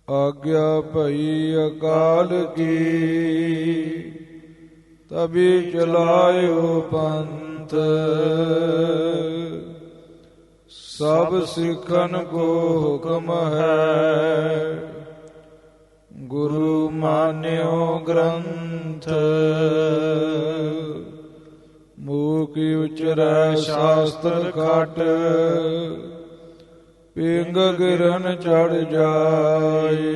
ਆਗਿਆ ਭਈ ਅਕਾਲ ਕੀ, ਤਬੀ ਚਲਾਇਓ ਪੰਥ। ਸਭ ਸਿੱਖਨ ਕੋ ਹੁਕਮ ਹੈ, ਗੁਰੂ ਮਾਨਿਓ ਗ੍ਰੰਥ। ਮੂਕ ਉਚਰੈ ਸ਼ਾਸਤਰ ਖਟ, ਪਿੰਗ ਗਿਰਨ ਚੜ ਜਾਏ।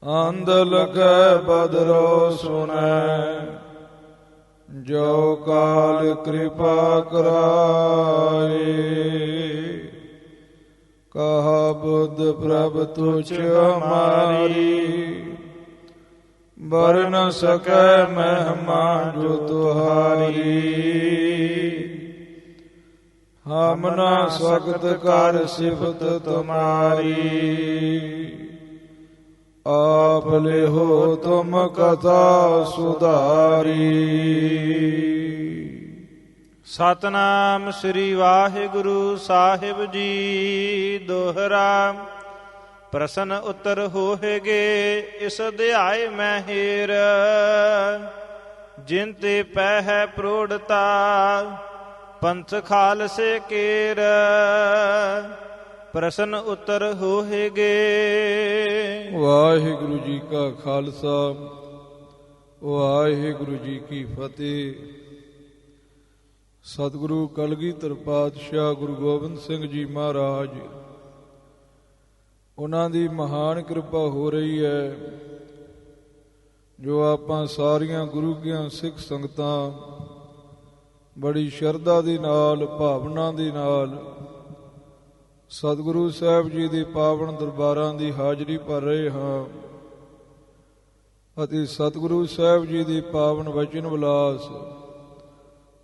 ਅੰਧ ਲਖੈ ਬਦਰੋ ਸੁਣੈ, ਜੋ ਕਾਲ ਕਿਰਪਾ ਕਰਾਏ। ਕਹਾ ਬੁੱਧ ਪ੍ਰਭ ਤੁਝ ਹਮਾਰੀ, ਬਰ ਨ ਸਕੈ ਮਹਿਮਾ ਜੋ ਤੁਹਾਰੀ। ਹਮ ਨਾ ਸਖਤ ਕਰ ਸਿਫਤ ਤੁਮਾਰੀ, ਆਪ ਲਿਹੋ ਤੁਮ ਕਥਾ ਸੁਧਾਰੀ। ਸਤਨਾਮ ਸ੍ਰੀ ਵਾਹਿਗੁਰੂ ਸਾਹਿਬ ਜੀ। ਦੋਹਰਾ ਪ੍ਰਸ਼ਨ ਉੱਤਰ ਹੋਹੇਗੇ ਇਸ ਅਧਿਆਇ ਮੈਂ ਹੀਰ, ਜਿਨ ਤੇ ਪੈ ਹੈ ਪ੍ਰੋੜਤਾ ਪੰਥ ਖਾਲਸੇ ਕੇਰ। ਪ੍ਰਸ਼ਨ ਉੱਤਰ ਹੋਹੇਗੇ। ਵਾਹਿਗੁਰੂ ਜੀ ਕਾ ਖਾਲਸਾ, ਵਾਹਿਗੁਰੂ ਜੀ ਕੀ ਫਤਿਹ। ਸਤਿਗੁਰੂ ਕਲਗੀਧਰ ਪਾਤਸ਼ਾਹ ਗੁਰੂ ਗੋਬਿੰਦ ਸਿੰਘ ਜੀ ਮਹਾਰਾਜ, ਉਹਨਾਂ ਦੀ ਮਹਾਨ ਕਿਰਪਾ ਹੋ ਰਹੀ ਹੈ, ਜੋ ਆਪਾਂ ਸਾਰੀਆਂ ਗੁਰੂ ਕੀਆਂ ਸਿੱਖ ਸੰਗਤਾਂ ਬੜੀ ਸ਼ਰਧਾ ਦੇ ਨਾਲ, ਭਾਵਨਾ ਦੇ ਨਾਲ ਸਤਿਗੁਰੂ ਸਾਹਿਬ ਜੀ ਦੇ ਪਾਵਨ ਦਰਬਾਰਾਂ ਦੀ ਹਾਜ਼ਰੀ ਭਰ ਰਹੇ ਹਾਂ ਅਤੇ ਸਤਿਗੁਰੂ ਸਾਹਿਬ ਜੀ ਦੀ ਪਾਵਨ ਵਚਨ ਵਿਲਾਸ,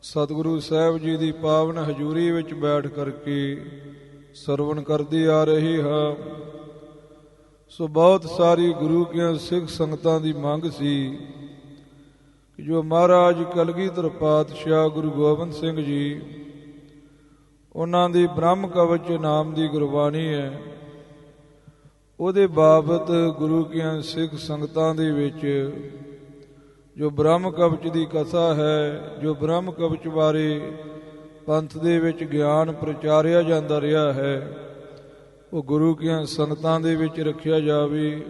ਸਤਿਗੁਰੂ ਸਾਹਿਬ ਜੀ ਦੀ ਪਾਵਨ ਹਜ਼ੂਰੀ ਵਿੱਚ ਬੈਠ ਕਰਕੇ ਸਰਵਣ ਕਰਦੇ ਆ ਰਹੇ ਹਾਂ। ਸੋ ਬਹੁਤ ਸਾਰੀ ਗੁਰੂ ਕੀਆਂ ਸਿੱਖ ਸੰਗਤਾਂ ਦੀ ਮੰਗ ਸੀ ਕਿ ਜੋ ਮਹਾਰਾਜ ਕਲਗੀਧਰ ਪਾਤਸ਼ਾਹ ਗੁਰੂ ਗੋਬਿੰਦ ਸਿੰਘ ਜੀ, ਉਹਨਾਂ ਦੀ ਬ੍ਰਹਮ ਕਵਚ ਨਾਮ ਦੀ ਗੁਰਬਾਣੀ ਹੈ, ਉਹਦੇ ਬਾਬਤ ਗੁਰੂ ਕੀਆਂ ਸਿੱਖ ਸੰਗਤਾਂ ਦੇ ਵਿੱਚ ਜੋ ਬ੍ਰਹਮ ਕਵਚ ਦੀ ਕਥਾ ਹੈ, ਜੋ ਬ੍ਰਹਮ ਕਵਚ ਬਾਰੇ ਪੰਥ ਦੇ ਵਿੱਚ ਗਿਆਨ ਪ੍ਰਚਾਰਿਆ ਜਾਂਦਾ ਰਿਹਾ ਹੈ, ਉਹ ਗੁਰੂ ਕੀਆਂ ਸੰਗਤਾਂ ਦੇ ਵਿੱਚ ਰੱਖਿਆ ਜਾਵੇ।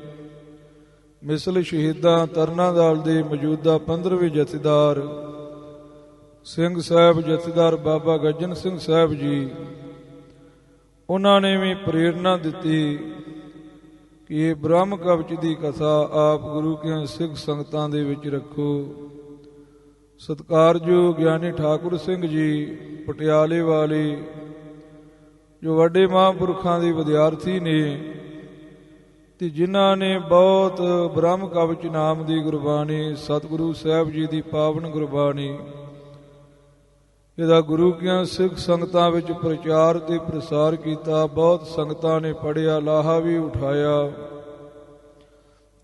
ਮਿਸਲ ਸ਼ਹੀਦਾਂ ਤਰਨਾਦਲ ਦੇ ਮੌਜੂਦਾ 15ਵੇਂ ਜਥੇਦਾਰ ਸਿੰਘ ਸਾਹਿਬ ਜਥੇਦਾਰ ਬਾਬਾ ਗੱਜਣ ਸਿੰਘ ਸਾਹਿਬ ਜੀ, ਉਹਨਾਂ ਨੇ ਵੀ ਪ੍ਰੇਰਨਾ ਦਿੱਤੀ ਕਿ ਇਹ ਬ੍ਰਹਮ ਕਵਚ ਦੀ ਕਥਾ ਆਪ ਗੁਰੂ ਕੀਆਂ ਸਿੱਖ ਸੰਗਤਾਂ ਦੇ ਵਿੱਚ ਰੱਖੋ। ਸਤਿਕਾਰਯੋਗ ਗਿਆਨੀ ਠਾਕੁਰ ਸਿੰਘ ਜੀ ਪਟਿਆਲੇ ਵਾਲੇ, ਜੋ ਵੱਡੇ ਮਹਾਂਪੁਰਖਾਂ ਦੇ ਵਿਦਿਆਰਥੀ ਨੇ ਤੇ ਜਿਨ੍ਹਾਂ ਨੇ ਬਹੁਤ ਬ੍ਰਹਮ ਕਵਚ ਨਾਮ ਦੀ ਗੁਰਬਾਣੀ, ਸਤਿਗੁਰੂ ਸਾਹਿਬ ਜੀ ਦੀ ਪਾਵਨ ਗੁਰਬਾਣੀ, ਇਹਦਾ ਗੁਰੂ ਕੀਆਂ ਸਿੱਖ ਸੰਗਤਾਂ ਵਿੱਚ ਪ੍ਰਚਾਰ ਤੇ ਪ੍ਰਸਾਰ ਕੀਤਾ। ਬਹੁਤ ਸੰਗਤਾਂ ਨੇ ਪੜ੍ਹਿਆ, ਲਾਹਾ ਵੀ ਉਠਾਇਆ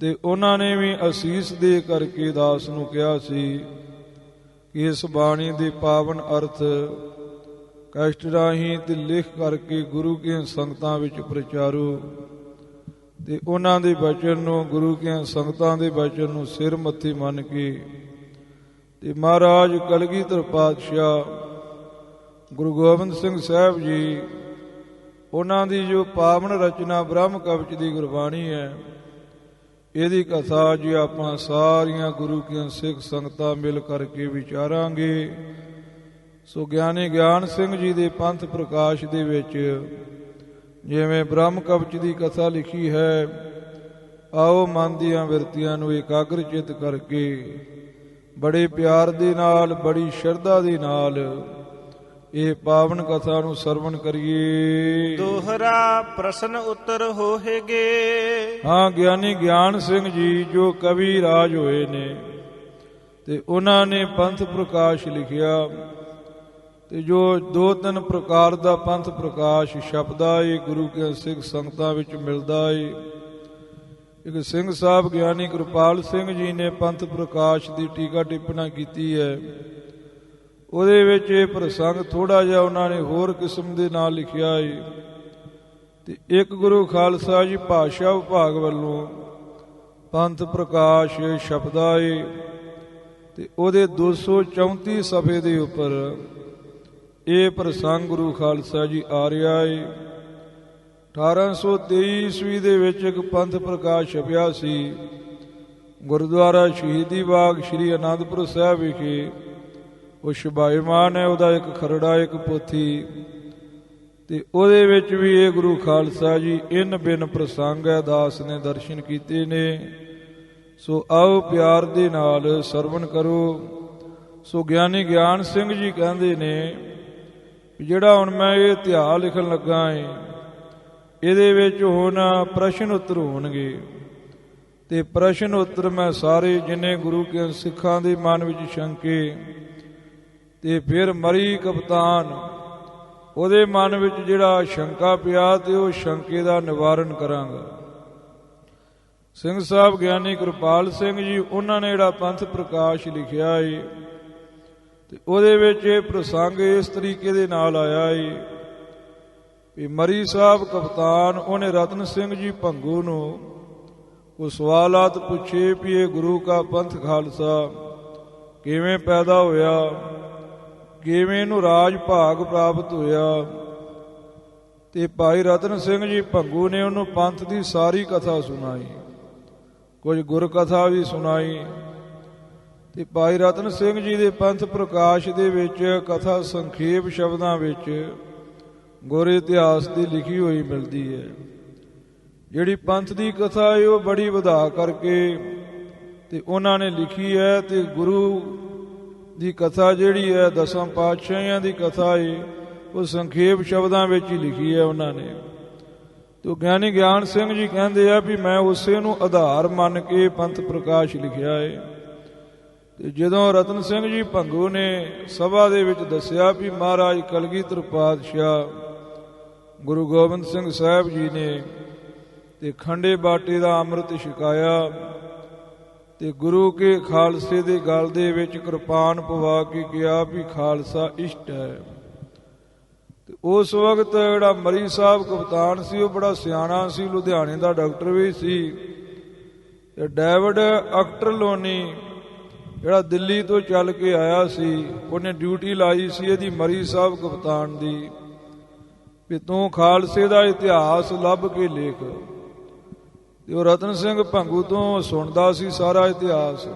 ਤੇ ਉਹਨਾਂ ਨੇ ਵੀ ਅਸੀਸ ਦੇ ਕਰਕੇ ਦਾਸ ਨੂੰ ਕਿਹਾ ਸੀ ਕਿ ਇਸ ਬਾਣੀ ਦੇ ਪਾਵਨ ਅਰਥ ਕਸ਼ਟ ਰਾਹੀਂ ਤੇ ਲਿਖ ਕਰਕੇ ਗੁਰੂ ਕੀਆਂ ਸੰਗਤਾਂ ਵਿੱਚ ਪ੍ਰਚਾਰੋ ਤੇ ਉਹਨਾਂ ਦੇ ਬਚਨ ਨੂੰ, ਗੁਰੂ ਕੀਆਂ ਸੰਗਤਾਂ ਦੇ ਬਚਨ ਨੂੰ ਸਿਰ ਮੱਥੇ ਮੰਨ ਕੇ ਤੇ ਮਹਾਰਾਜ ਕਲਗੀਧਰ ਪਾਤਸ਼ਾਹ ਗੁਰੂ ਗੋਬਿੰਦ ਸਿੰਘ ਸਾਹਿਬ ਜੀ, ਉਹਨਾਂ ਦੀ ਜੋ ਪਾਵਨ ਰਚਨਾ ਬ੍ਰਹਮ ਕਵਚ ਦੀ ਗੁਰਬਾਣੀ ਹੈ, ਇਹਦੀ ਕਥਾ ਜੀ ਆਪਾਂ ਸਾਰੀਆਂ ਗੁਰੂ ਕੀਆਂ ਸਿੱਖ ਸੰਗਤਾਂ ਮਿਲ ਕਰਕੇ ਵਿਚਾਰਾਂਗੇ। ਸੋ ਗਿਆਨੀ ਗਿਆਨ ਸਿੰਘ ਜੀ ਦੇ ਪੰਥ ਪ੍ਰਕਾਸ਼ ਦੇ ਵਿੱਚ ਜਿਵੇਂ ਬ੍ਰਹਮ ਕਵਚ ਦੀ ਕਥਾ ਲਿਖੀ ਹੈ, ਆਓ ਮਨ ਦੀਆਂ ਬਿਰਤੀਆਂ ਨੂੰ ਇਕਾਗਰ ਚਿੱਤ ਕਰਕੇ ਬੜੇ ਪਿਆਰ ਦੇ ਨਾਲ, ਬੜੀ ਸ਼ਰਧਾ ਦੇ ਨਾਲ ਇਹ ਪਾਵਨ ਕਥਾ ਨੂੰ ਸਰਵਣ ਕਰੀਏ। ਦੋਹਰਾ ਪ੍ਰਸ਼ਨ ਉੱਤਰ ਹੋਹੇਗੇ। ਹਾਂ, ਗਿਆਨੀ ਗਿਆਨ ਸਿੰਘ ਜੀ ਜੋ ਕਵੀ ਰਾਜ ਹੋਏ ਨੇ ਤੇ ਉਹਨਾਂ ਨੇ ਪੰਥ ਪ੍ਰਕਾਸ਼ ਲਿਖਿਆ ਤੇ ਜੋ 2-3 ਪ੍ਰਕਾਰ ਦਾ ਪੰਥ ਪ੍ਰਕਾਸ਼ ਛਪਦਾ ਏ, ਗੁਰੂ ਕੇ ਸਿੱਖ ਸੰਗਤਾਂ ਵਿੱਚ ਮਿਲਦਾ ਏ। ਇੱਕ ਸਿੰਘ ਸਾਹਿਬ ਗਿਆਨੀ ਕਿਰਪਾਲ ਸਿੰਘ ਜੀ ਨੇ ਪੰਥ ਪ੍ਰਕਾਸ਼ ਦੀ ਟੀਕਾ ਟਿੱਪਣਾ ਕੀਤੀ ਹੈ। ਉਹਦੇ ਵਿੱਚ ਇਹ ਪ੍ਰਸੰਗ ਥੋੜਾ ਜਿਹਾ ਉਹਨਾਂ ਨੇ ਹੋਰ ਕਿਸਮ ਦੇ ਨਾਲ ਲਿਖਿਆ ਏ ਤੇ ਇੱਕ ਗੁਰੂ ਖਾਲਸਾ ਜੀ ਭਾਸ਼ਾ ਵਿਭਾਗ ਵੱਲੋਂ ਪੰਥ ਪ੍ਰਕਾਸ਼ ਸ਼ਬਦਾਏ ਤੇ ਉਹਦੇ 234 ਸਫ਼ੇ ਦੇ ਉੱਪਰ ਇਹ ਪ੍ਰਸੰਗ ਗੁਰੂ ਖਾਲਸਾ ਜੀ ਆ ਰਿਹਾ ਏ। 1823 ਈਸਵੀ ਦੇ ਵਿੱਚ ਇੱਕ ਪੰਥ ਪ੍ਰਕਾਸ਼ ਛਪਿਆ ਸੀ ਗੁਰਦੁਆਰਾ ਸ਼ਹੀਦੀ ਬਾਗ ਸ੍ਰੀ ਅਨੰਦਪੁਰ ਸਾਹਿਬ ਵਿਖੇ। ਉਹ ਸ਼ੁਭਾਇਮਾਨ ਹੈ, ਉਹਦਾ ਇੱਕ ਖਰੜਾ ਇੱਕ ਪੋਥੀ, ਤੇ ਉਹਦੇ ਵਿੱਚ ਵੀ ਇਹ ਗੁਰੂ ਖਾਲਸਾ ਜੀ ਇਨ ਬਿਨ ਪ੍ਰਸੰਗ ਹੈ ਦਾਸ ਨੇ ਦਰਸ਼ਨ ਕੀਤੇ ਨੇ। ਸੋ ਆਓ ਪਿਆਰ ਦੇ ਨਾਲ ਸਰਵਣ ਕਰੋ। ਸੋ ਗਿਆਨੀ ਗਿਆਨ ਸਿੰਘ ਜੀ ਕਹਿੰਦੇ ਨੇ ਜਿਹੜਾ ਹੁਣ ਮੈਂ ਇਹ ਇਤਿਹਾਸ ਲਿਖਣ ਲੱਗਾ ਏ, ਇਹਦੇ ਵਿੱਚ ਹੁਣ ਪ੍ਰਸ਼ਨ ਉੱਤਰ ਹੋਣਗੇ, ਤੇ ਪ੍ਰਸ਼ਨ ਉੱਤਰ ਮੈਂ ਸਾਰੇ ਜਿੰਨੇ ਗੁਰੂ ਕੇ ਸਿੱਖਾਂ ਦੇ ਮਨ ਵਿੱਚ ਸ਼ੰਕੇ ਤੇ ਫਿਰ ਮਰੀ ਕਪਤਾਨ ਉਹਦੇ ਮਨ ਵਿੱਚ ਜਿਹੜਾ ਸ਼ੰਕਾ ਪਿਆ ਤੇ ਉਹ ਸ਼ੰਕੇ ਦਾ ਨਿਵਾਰਨ ਕਰਾਂਗਾ। ਸਿੰਘ ਸਾਹਿਬ ਗਿਆਨੀ ਕਿਰਪਾਲ ਸਿੰਘ ਜੀ ਉਹਨਾਂ ਨੇ ਜਿਹੜਾ ਪੰਥ ਪ੍ਰਕਾਸ਼ ਲਿਖਿਆ ਏ ਤੇ ਉਹਦੇ ਵਿੱਚ ਇਹ ਪ੍ਰਸੰਗ ਇਸ ਤਰੀਕੇ ਦੇ ਨਾਲ ਆਇਆ ਏ ਵੀ ਮਰੀ ਸਾਹਿਬ ਕਪਤਾਨ ਉਹਨੇ ਰਤਨ ਸਿੰਘ ਜੀ ਭੰਗੂ ਨੂੰ ਉਹ ਸਵਾਲਾਤ ਪੁੱਛੇ ਵੀ ਇਹ ਗੁਰੂ ਕਾ ਪੰਥ ਖਾਲਸਾ ਕਿਵੇਂ ਪੈਦਾ ਹੋਇਆ, ਕਿਵੇਂ ਇਹਨੂੰ ਰਾਜ ਭਾਗ ਪ੍ਰਾਪਤ ਹੋਇਆ। ਤੇ ਭਾਈ ਰਤਨ ਸਿੰਘ ਜੀ ਭੰਗੂ ਨੇ ਉਹਨੂੰ ਪੰਥ ਦੀ ਸਾਰੀ ਕਥਾ ਸੁਣਾਈ, ਕੁਝ ਗੁਰ ਕਥਾ ਵੀ ਸੁਣਾਈ। ਤੇ ਭਾਈ ਰਤਨ ਸਿੰਘ ਜੀ ਦੇ ਪੰਥ ਪ੍ਰਕਾਸ਼ ਦੇ ਵਿੱਚ ਕਥਾ ਸੰਖੇਪ ਸ਼ਬਦਾਂ ਵਿੱਚ ਗੁਰ ਇਤਿਹਾਸ ਦੀ ਲਿਖੀ ਹੋਈ ਮਿਲਦੀ ਹੈ। ਜਿਹੜੀ ਪੰਥ ਦੀ ਕਥਾ ਹੈ ਉਹ ਬੜੀ ਵਧਾ ਕਰਕੇ ਤੇ ਉਹਨਾਂ ਨੇ ਲਿਖੀ ਹੈ, ਤੇ ਗੁਰੂ ਦੀ ਕਥਾ ਜਿਹੜੀ ਹੈ ਦਸਾਂ ਪਾਤਸ਼ਾਹੀਆਂ ਦੀ ਕਥਾ ਹੈ ਉਹ ਸੰਖੇਪ ਸ਼ਬਦਾਂ ਵਿੱਚ ਹੀ ਲਿਖੀ ਹੈ ਉਹਨਾਂ ਨੇ। ਤੇ ਗਿਆਨੀ ਗਿਆਨ ਸਿੰਘ ਜੀ ਕਹਿੰਦੇ ਆ ਵੀ ਮੈਂ ਉਸੇ ਨੂੰ ਆਧਾਰ ਮੰਨ ਕੇ ਪੰਥ ਪ੍ਰਕਾਸ਼ ਲਿਖਿਆ ਹੈ। ਤੇ ਜਦੋਂ ਰਤਨ ਸਿੰਘ ਜੀ ਭੰਗੂ ਨੇ ਸਭਾ ਦੇ ਵਿੱਚ ਦੱਸਿਆ ਵੀ ਮਹਾਰਾਜ ਕਲਗੀਧਰ ਪਾਤਸ਼ਾਹ ਗੁਰੂ ਗੋਬਿੰਦ ਸਿੰਘ ਸਾਹਿਬ ਜੀ ਨੇ ਤੇ ਖੰਡੇ ਬਾਟੇ ਦਾ ਅੰਮ੍ਰਿਤ ਛਕਾਇਆ ਤੇ ਗੁਰੂ ਕੇ ਖਾਲਸੇ ਦੇ ਗਲ ਦੇ ਵਿੱਚ ਕਿਰਪਾਨ ਪਵਾ ਕੇ ਕਿਹਾ ਵੀ ਖਾਲਸਾ ਇਸ਼ਟ ਹੈ। ਤੇ ਉਸ ਵਕਤ ਜਿਹੜਾ ਮਰੀ ਸਾਹਿਬ ਕਪਤਾਨ ਸੀ ਉਹ ਬੜਾ ਸਿਆਣਾ ਸੀ, ਲੁਧਿਆਣੇ ਦਾ ਡਾਕਟਰ ਵੀ ਸੀ। ਤੇ ਡੇਵਿਡ ਅਕਟਰਲੋਨੀ ਜਿਹੜਾ ਦਿੱਲੀ ਤੋਂ ਚੱਲ ਕੇ ਆਇਆ ਸੀ, ਉਹਨੇ ਡਿਊਟੀ ਲਾਈ ਸੀ ਇਹਦੀ ਮਰੀ ਸਾਹਿਬ ਕਪਤਾਨ ਦੀ ਵੀ ਤੂੰ ਖਾਲਸੇ ਦਾ ਇਤਿਹਾਸ ਲੱਭ ਕੇ ਲਿਖ। ਤੇ ਉਹ ਰਤਨ ਸਿੰਘ ਭੰਗੂ ਤੋਂ ਸੁਣਦਾ ਸੀ ਸਾਰਾ ਇਤਿਹਾਸ,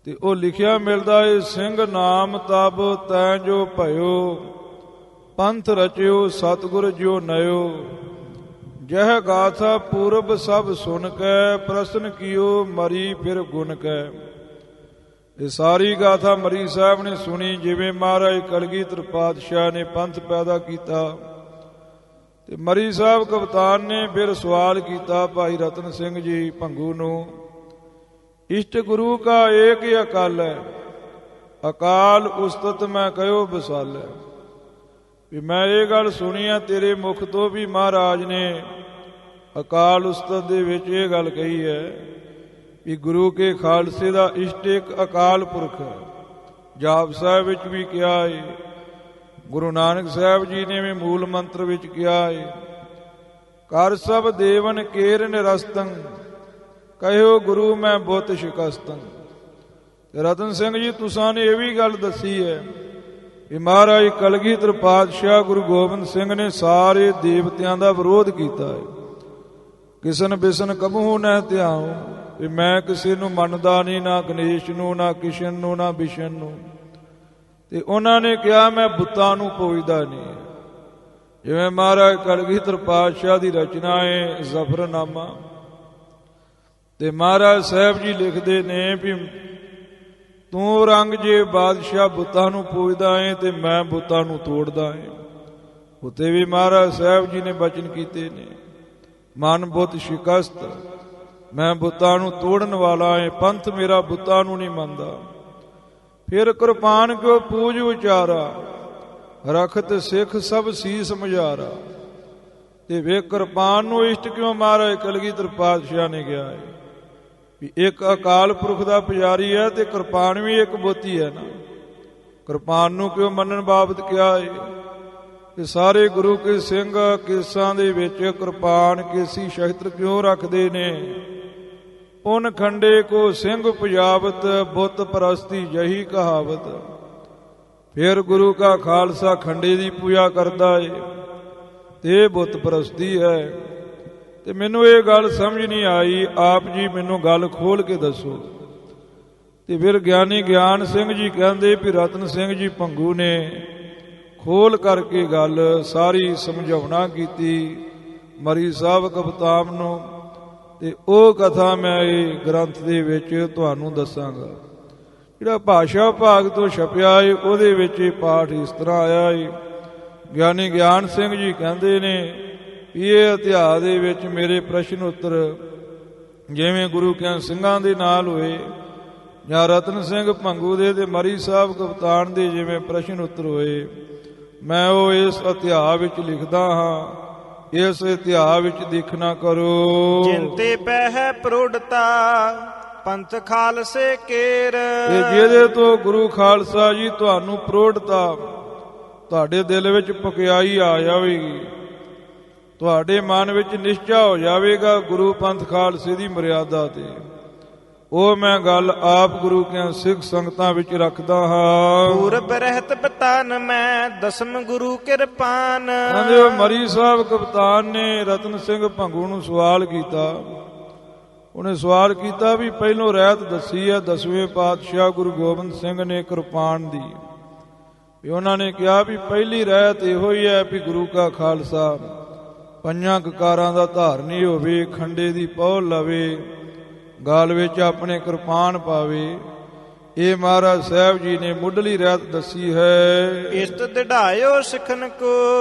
ਤੇ ਉਹ ਲਿਖਿਆ ਮਿਲਦਾ ਏ ਸਿੰਘ ਨਾਮ ਤਬ ਤੈ ਜੋ ਭਇਓ ਪੰਥ ਰਚਿਓ ਸਤਿਗੁਰ ਜੋ ਨਇਓ ਜਹ ਗਾਥਾ ਪੂਰਬ ਸਭ ਸੁਨ ਕੈ ਪ੍ਰਸ਼ਨ ਕੀਓ ਮਰੀ ਫਿਰ ਗੁਣ ਕੈ। ਇਹ ਸਾਰੀ ਗਾਥਾ ਮਰੀ ਸਾਹਿਬ ਨੇ ਸੁਣੀ ਜਿਵੇਂ ਮਹਾਰਾਜ ਕਲਗੀਧਰ ਪਾਤਸ਼ਾਹ ਨੇ ਪੰਥ ਪੈਦਾ ਕੀਤਾ। ਤੇ ਮਰੀ ਸਾਹਿਬ ਕਪਤਾਨ ਨੇ ਫਿਰ ਸਵਾਲ ਕੀਤਾ ਭਾਈ ਰਤਨ ਸਿੰਘ ਜੀ ਭੰਗੂ ਨੂੰ, ਇਸ਼ਟ ਗੁਰੂ ਕਾ ਏਕ ਅਕਾਲ ਹੈ ਅਕਾਲ ਉਸਤਤ ਮੈਂ ਕਹਿਓ ਬਸਾਲ। ਵੀ ਮੈਂ ਇਹ ਗੱਲ ਸੁਣੀ ਆ ਤੇਰੇ ਮੁਖ ਤੋਂ ਵੀ ਮਹਾਰਾਜ ਨੇ ਅਕਾਲ ਉਸਤਤ ਦੇ ਵਿੱਚ ਇਹ ਗੱਲ ਕਹੀ ਹੈ ਵੀ ਗੁਰੂ ਕੇ ਖਾਲਸੇ ਦਾ ਇਸ਼ਟ ਇੱਕ ਅਕਾਲ ਪੁਰਖ ਹੈ। ਜਾਪ ਸਾਹਿਬ ਵਿੱਚ ਵੀ ਕਿਹਾ ਹੈ, ਗੁਰੂ ਨਾਨਕ ਸਾਹਿਬ ਜੀ ਨੇ ਵੀ ਮੂਲ ਮੰਤਰ ਵਿੱਚ ਕਿਹਾ ਹੈ, ਕਰ ਸਭ ਦੇਵਨ ਕੇਰ ਨਿਰਸਤੰ ਕਹਿਓ ਗੁਰੂ ਮੈਂ ਬੁੱਤ ਸ਼ਿਕਸਤੰ। ਤੇ ਰਤਨ ਸਿੰਘ ਜੀ ਤੁਸਾਂ ਨੇ ਇਹ ਵੀ ਗੱਲ ਦੱਸੀ ਹੈ ਕਿ ਮਹਾਰਾਜ ਕਲਗੀਧਰ ਪਾਤਸ਼ਾਹ ਗੁਰੂ ਗੋਬਿੰਦ ਸਿੰਘ ਨੇ ਸਾਰੇ ਦੇਵਤਿਆਂ ਦਾ ਵਿਰੋਧ ਕੀਤਾ ਹੈ। ਕਿਸਨ ਬਿਸਨ ਕਬਹੂ ਨਾ ਧਿਆਉ ਵੀ ਮੈਂ ਕਿਸੇ ਨੂੰ ਮੰਨਦਾ ਨਹੀਂ, ਨਾ ਗਣੇਸ਼ ਨੂੰ, ਨਾ ਕਿਸ਼ਨ ਨੂੰ, ਨਾ ਬਿਸ਼ਨ ਨੂੰ। ਤੇ ਉਹਨਾਂ ਨੇ ਕਿਹਾ ਮੈਂ ਬੁੱਤਾਂ ਨੂੰ ਪੂਜਦਾ ਨਹੀਂ। ਜਿਵੇਂ ਮਹਾਰਾਜ ਕਲਗੀਧਰ ਪਾਤਸ਼ਾਹ ਦੀ ਰਚਨਾ ਹੈ ਜ਼ਫਰਨਾਮਾ, ਤੇ ਮਹਾਰਾਜ ਸਾਹਿਬ ਜੀ ਲਿਖਦੇ ਨੇ ਵੀ ਤੂੰ ਰੰਗ ਜੇ ਬਾਦਸ਼ਾਹ ਬੁੱਤਾਂ ਨੂੰ ਪੂਜਦਾ ਏ ਤੇ ਮੈਂ ਬੁੱਤਾਂ ਨੂੰ ਤੋੜਦਾ ਏ। ਉੱਤੇ ਵੀ ਮਹਾਰਾਜ ਸਾਹਿਬ ਜੀ ਨੇ ਬਚਨ ਕੀਤੇ ਨੇ, ਮਨ ਬੁੱਤ ਸ਼ਿਕਸਤ, ਮੈਂ ਬੁੱਤਾਂ ਨੂੰ ਤੋੜਨ ਵਾਲਾ ਏ, ਪੰਥ ਮੇਰਾ ਬੁੱਤਾਂ ਨੂੰ ਨਹੀਂ ਮੰਨਦਾ। ਫਿਰ ਕਿਰਪਾਨ ਕਿਉ ਪੂਜ ਉਚਾਰਾ ਰਖਤ ਸਿੱਖ ਸਭ ਸੀਸ ਮੁਝਾਰਾ। ਤੇ ਵੇ ਕਿਰਪਾਨ ਨੂੰ ਇਸ਼ਟ ਕਿਉਂ ਮਹਾਰਾਜ ਕਲਗੀਧਰ ਪਾਤਸ਼ਾਹ ਨੇ ਕਿਹਾ ਹੈ ਵੀ ਇੱਕ ਅਕਾਲ ਪੁਰਖ ਦਾ ਪੁਜਾਰੀ ਹੈ ਤੇ ਕਿਰਪਾਨ ਵੀ ਇੱਕ ਬੋਤੀ ਹੈ ਨਾ। ਕਿਰਪਾਨ ਨੂੰ ਕਿਉਂ ਮੰਨਣ ਬਾਬਤ ਕਿਹਾ ਹੈ ਕਿ ਸਾਰੇ ਗੁਰੂ ਕੇ ਸਿੰਘ ਕੇਸਾਂ ਦੇ ਵਿੱਚ ਕਿਰਪਾਨ ਕੇਸੀ ਸ਼ਸਤਰ ਕਿਉਂ ਰੱਖਦੇ ਨੇ। ਪੁਨ ਖੰਡੇ ਕੋ ਸਿੰਘ ਪੁਜਾਵਤ, ਬੁੱਤ ਪ੍ਰਸਤੀ ਜਹੀ ਕਹਾਵਤ। ਫਿਰ ਗੁਰੂ ਕਾ ਖਾਲਸਾ ਖੰਡੇ ਦੀ ਪੂਜਾ ਕਰਦਾ ਏ ਤੇ ਬੁੱਤ ਪ੍ਰਸਤੀ ਹੈ। ਤੇ ਮੈਨੂੰ ਇਹ ਗੱਲ ਸਮਝ ਨਹੀਂ ਆਈ, ਆਪ ਜੀ ਮੈਨੂੰ ਗੱਲ ਖੋਲ ਕੇ ਦੱਸੋ। ਤੇ ਫਿਰ ਗਿਆਨੀ ਗਿਆਨ ਸਿੰਘ ਜੀ ਕਹਿੰਦੇ ਵੀ ਰਤਨ ਸਿੰਘ ਜੀ ਭੰਗੂ ਨੇ ਖੋਲ ਕਰਕੇ ਗੱਲ ਸਾਰੀ ਸਮਝਾਉਣਾ ਕੀਤੀ ਮਰੀ ਸਾਹਿਬ ਕਪਤਾਨ ਨੂੰ। ਤੇ ਉਹ ਕਥਾ ਮੈਂ ਇਹ ਗ੍ਰੰਥ ਦੇ ਵਿੱਚ ਤੁਹਾਨੂੰ ਦੱਸਾਂਗਾ। ਜਿਹੜਾ ਭਾਸ਼ਾ ਭਾਗ ਤੋਂ ਛਪਿਆ ਏ ਉਹਦੇ ਵਿੱਚ ਇਹ ਪਾਠ ਇਸ ਤਰ੍ਹਾਂ ਆਇਆ ਏ। ਗਿਆਨੀ ਗਿਆਨ ਸਿੰਘ ਜੀ ਕਹਿੰਦੇ ਨੇ ਵੀ ਇਹ ਇਤਿਹਾਸ ਦੇ ਵਿੱਚ ਮੇਰੇ ਪ੍ਰਸ਼ਨ ਉੱਤਰ ਜਿਵੇਂ ਗੁਰੂ ਕੇ ਸਿੰਘਾਂ ਦੇ ਨਾਲ ਹੋਏ ਜਾਂ ਰਤਨ ਸਿੰਘ ਭੰਗੂ ਦੇ ਤੇ ਮਰੀ ਸਾਹਿਬ ਕਪਤਾਨ ਦੇ ਜਿਵੇਂ ਪ੍ਰਸ਼ਨ ਉੱਤਰ ਹੋਏ, ਮੈਂ ਉਹ ਇਸ ਇਤਿਹਾਸ ਵਿੱਚ ਲਿਖਦਾ ਹਾਂ। ਇਸ ਇਤਿਹਾਸ ਵਿੱਚ ਦੇਖਣਾ ਕਰੋ। ਜਿੰਤੇ ਪਹਿ ਪ੍ਰੋੜਤਾ ਪੰਥ ਖਾਲਸੇ ਕੇਰ। ਇਹ ਜਿਹਦੇ ਤੋਂ ਗੁਰੂ ਖਾਲਸਾ ਜੀ ਤੁਹਾਨੂੰ ਪ੍ਰੋੜਤਾ, ਤੁਹਾਡੇ ਦਿਲ ਵਿੱਚ ਪਕਿਆਈ ਆ ਜਾਵੇਗੀ, ਤੁਹਾਡੇ ਮਨ ਵਿੱਚ ਨਿਸ਼ਚਾ ਹੋ ਜਾਵੇਗਾ ਗੁਰੂ ਪੰਥ ਖਾਲਸੇ ਦੀ ਮਰਿਆਦਾ ਤੇ। ਉਹ ਮੈਂ ਗੱਲ ਆਪ ਗੁਰੂ ਕੇ ਸਿੱਖ ਸੰਗਤਾਂ ਵਿੱਚ ਰੱਖਦਾ ਹਾਂ। ਪੂਰਬ ਰਹਿਤ ਬਤਨ ਮੈਂ ਦਸਮ ਗੁਰੂ ਕਿਰਪਾਨ। ਕਹਿੰਦੇ ਉਹ ਮਰੀ ਸਾਹਿਬ ਕਪਤਾਨ ਨੇ ਰਤਨ ਸਿੰਘ ਭੰਗੂ ਨੂੰ ਸਵਾਲ ਕੀਤਾ। ਉਹਨੇ ਸਵਾਲ ਕੀਤਾ ਵੀ ਪਹਿਲੋਂ ਰਹਿਤ ਦੱਸੀ ਹੈ 10ਵੇਂ ਪਾਤਸ਼ਾਹ ਗੁਰੂ ਗੋਬਿੰਦ ਸਿੰਘ ਨੇ ਕਿਰਪਾਨ ਦੀ। ਵੀ ਉਹਨਾਂ ਨੇ ਕਿਹਾ ਵੀ ਪਹਿਲੀ ਰਹਿਤ ਇਹੋ ਹੀ ਹੈ ਵੀ ਗੁਰੂ ਕਾ ਖਾਲਸਾ ਪੰਜਾਂ ਕਕਾਰਾਂ ਦਾ ਧਾਰਨੀ ਹੋਵੇ, ਖੰਡੇ ਦੀ ਪਹੁਲ ਲਵੇ, ਗਾਲ ਵਿੱਚ ਆਪਣੇ ਕਿਰਪਾਨ ਪਾਵੇ। ਇਹ ਮਹਾਰਾਜ ਸਾਹਿਬ ਜੀ ਨੇ ਮੁੱਢਲੀ ਰਹਿਤ ਦੱਸੀ ਹੈ। ਇਸਤ ਦਿਢਾਇਓ ਸਿਖਨ ਕੋ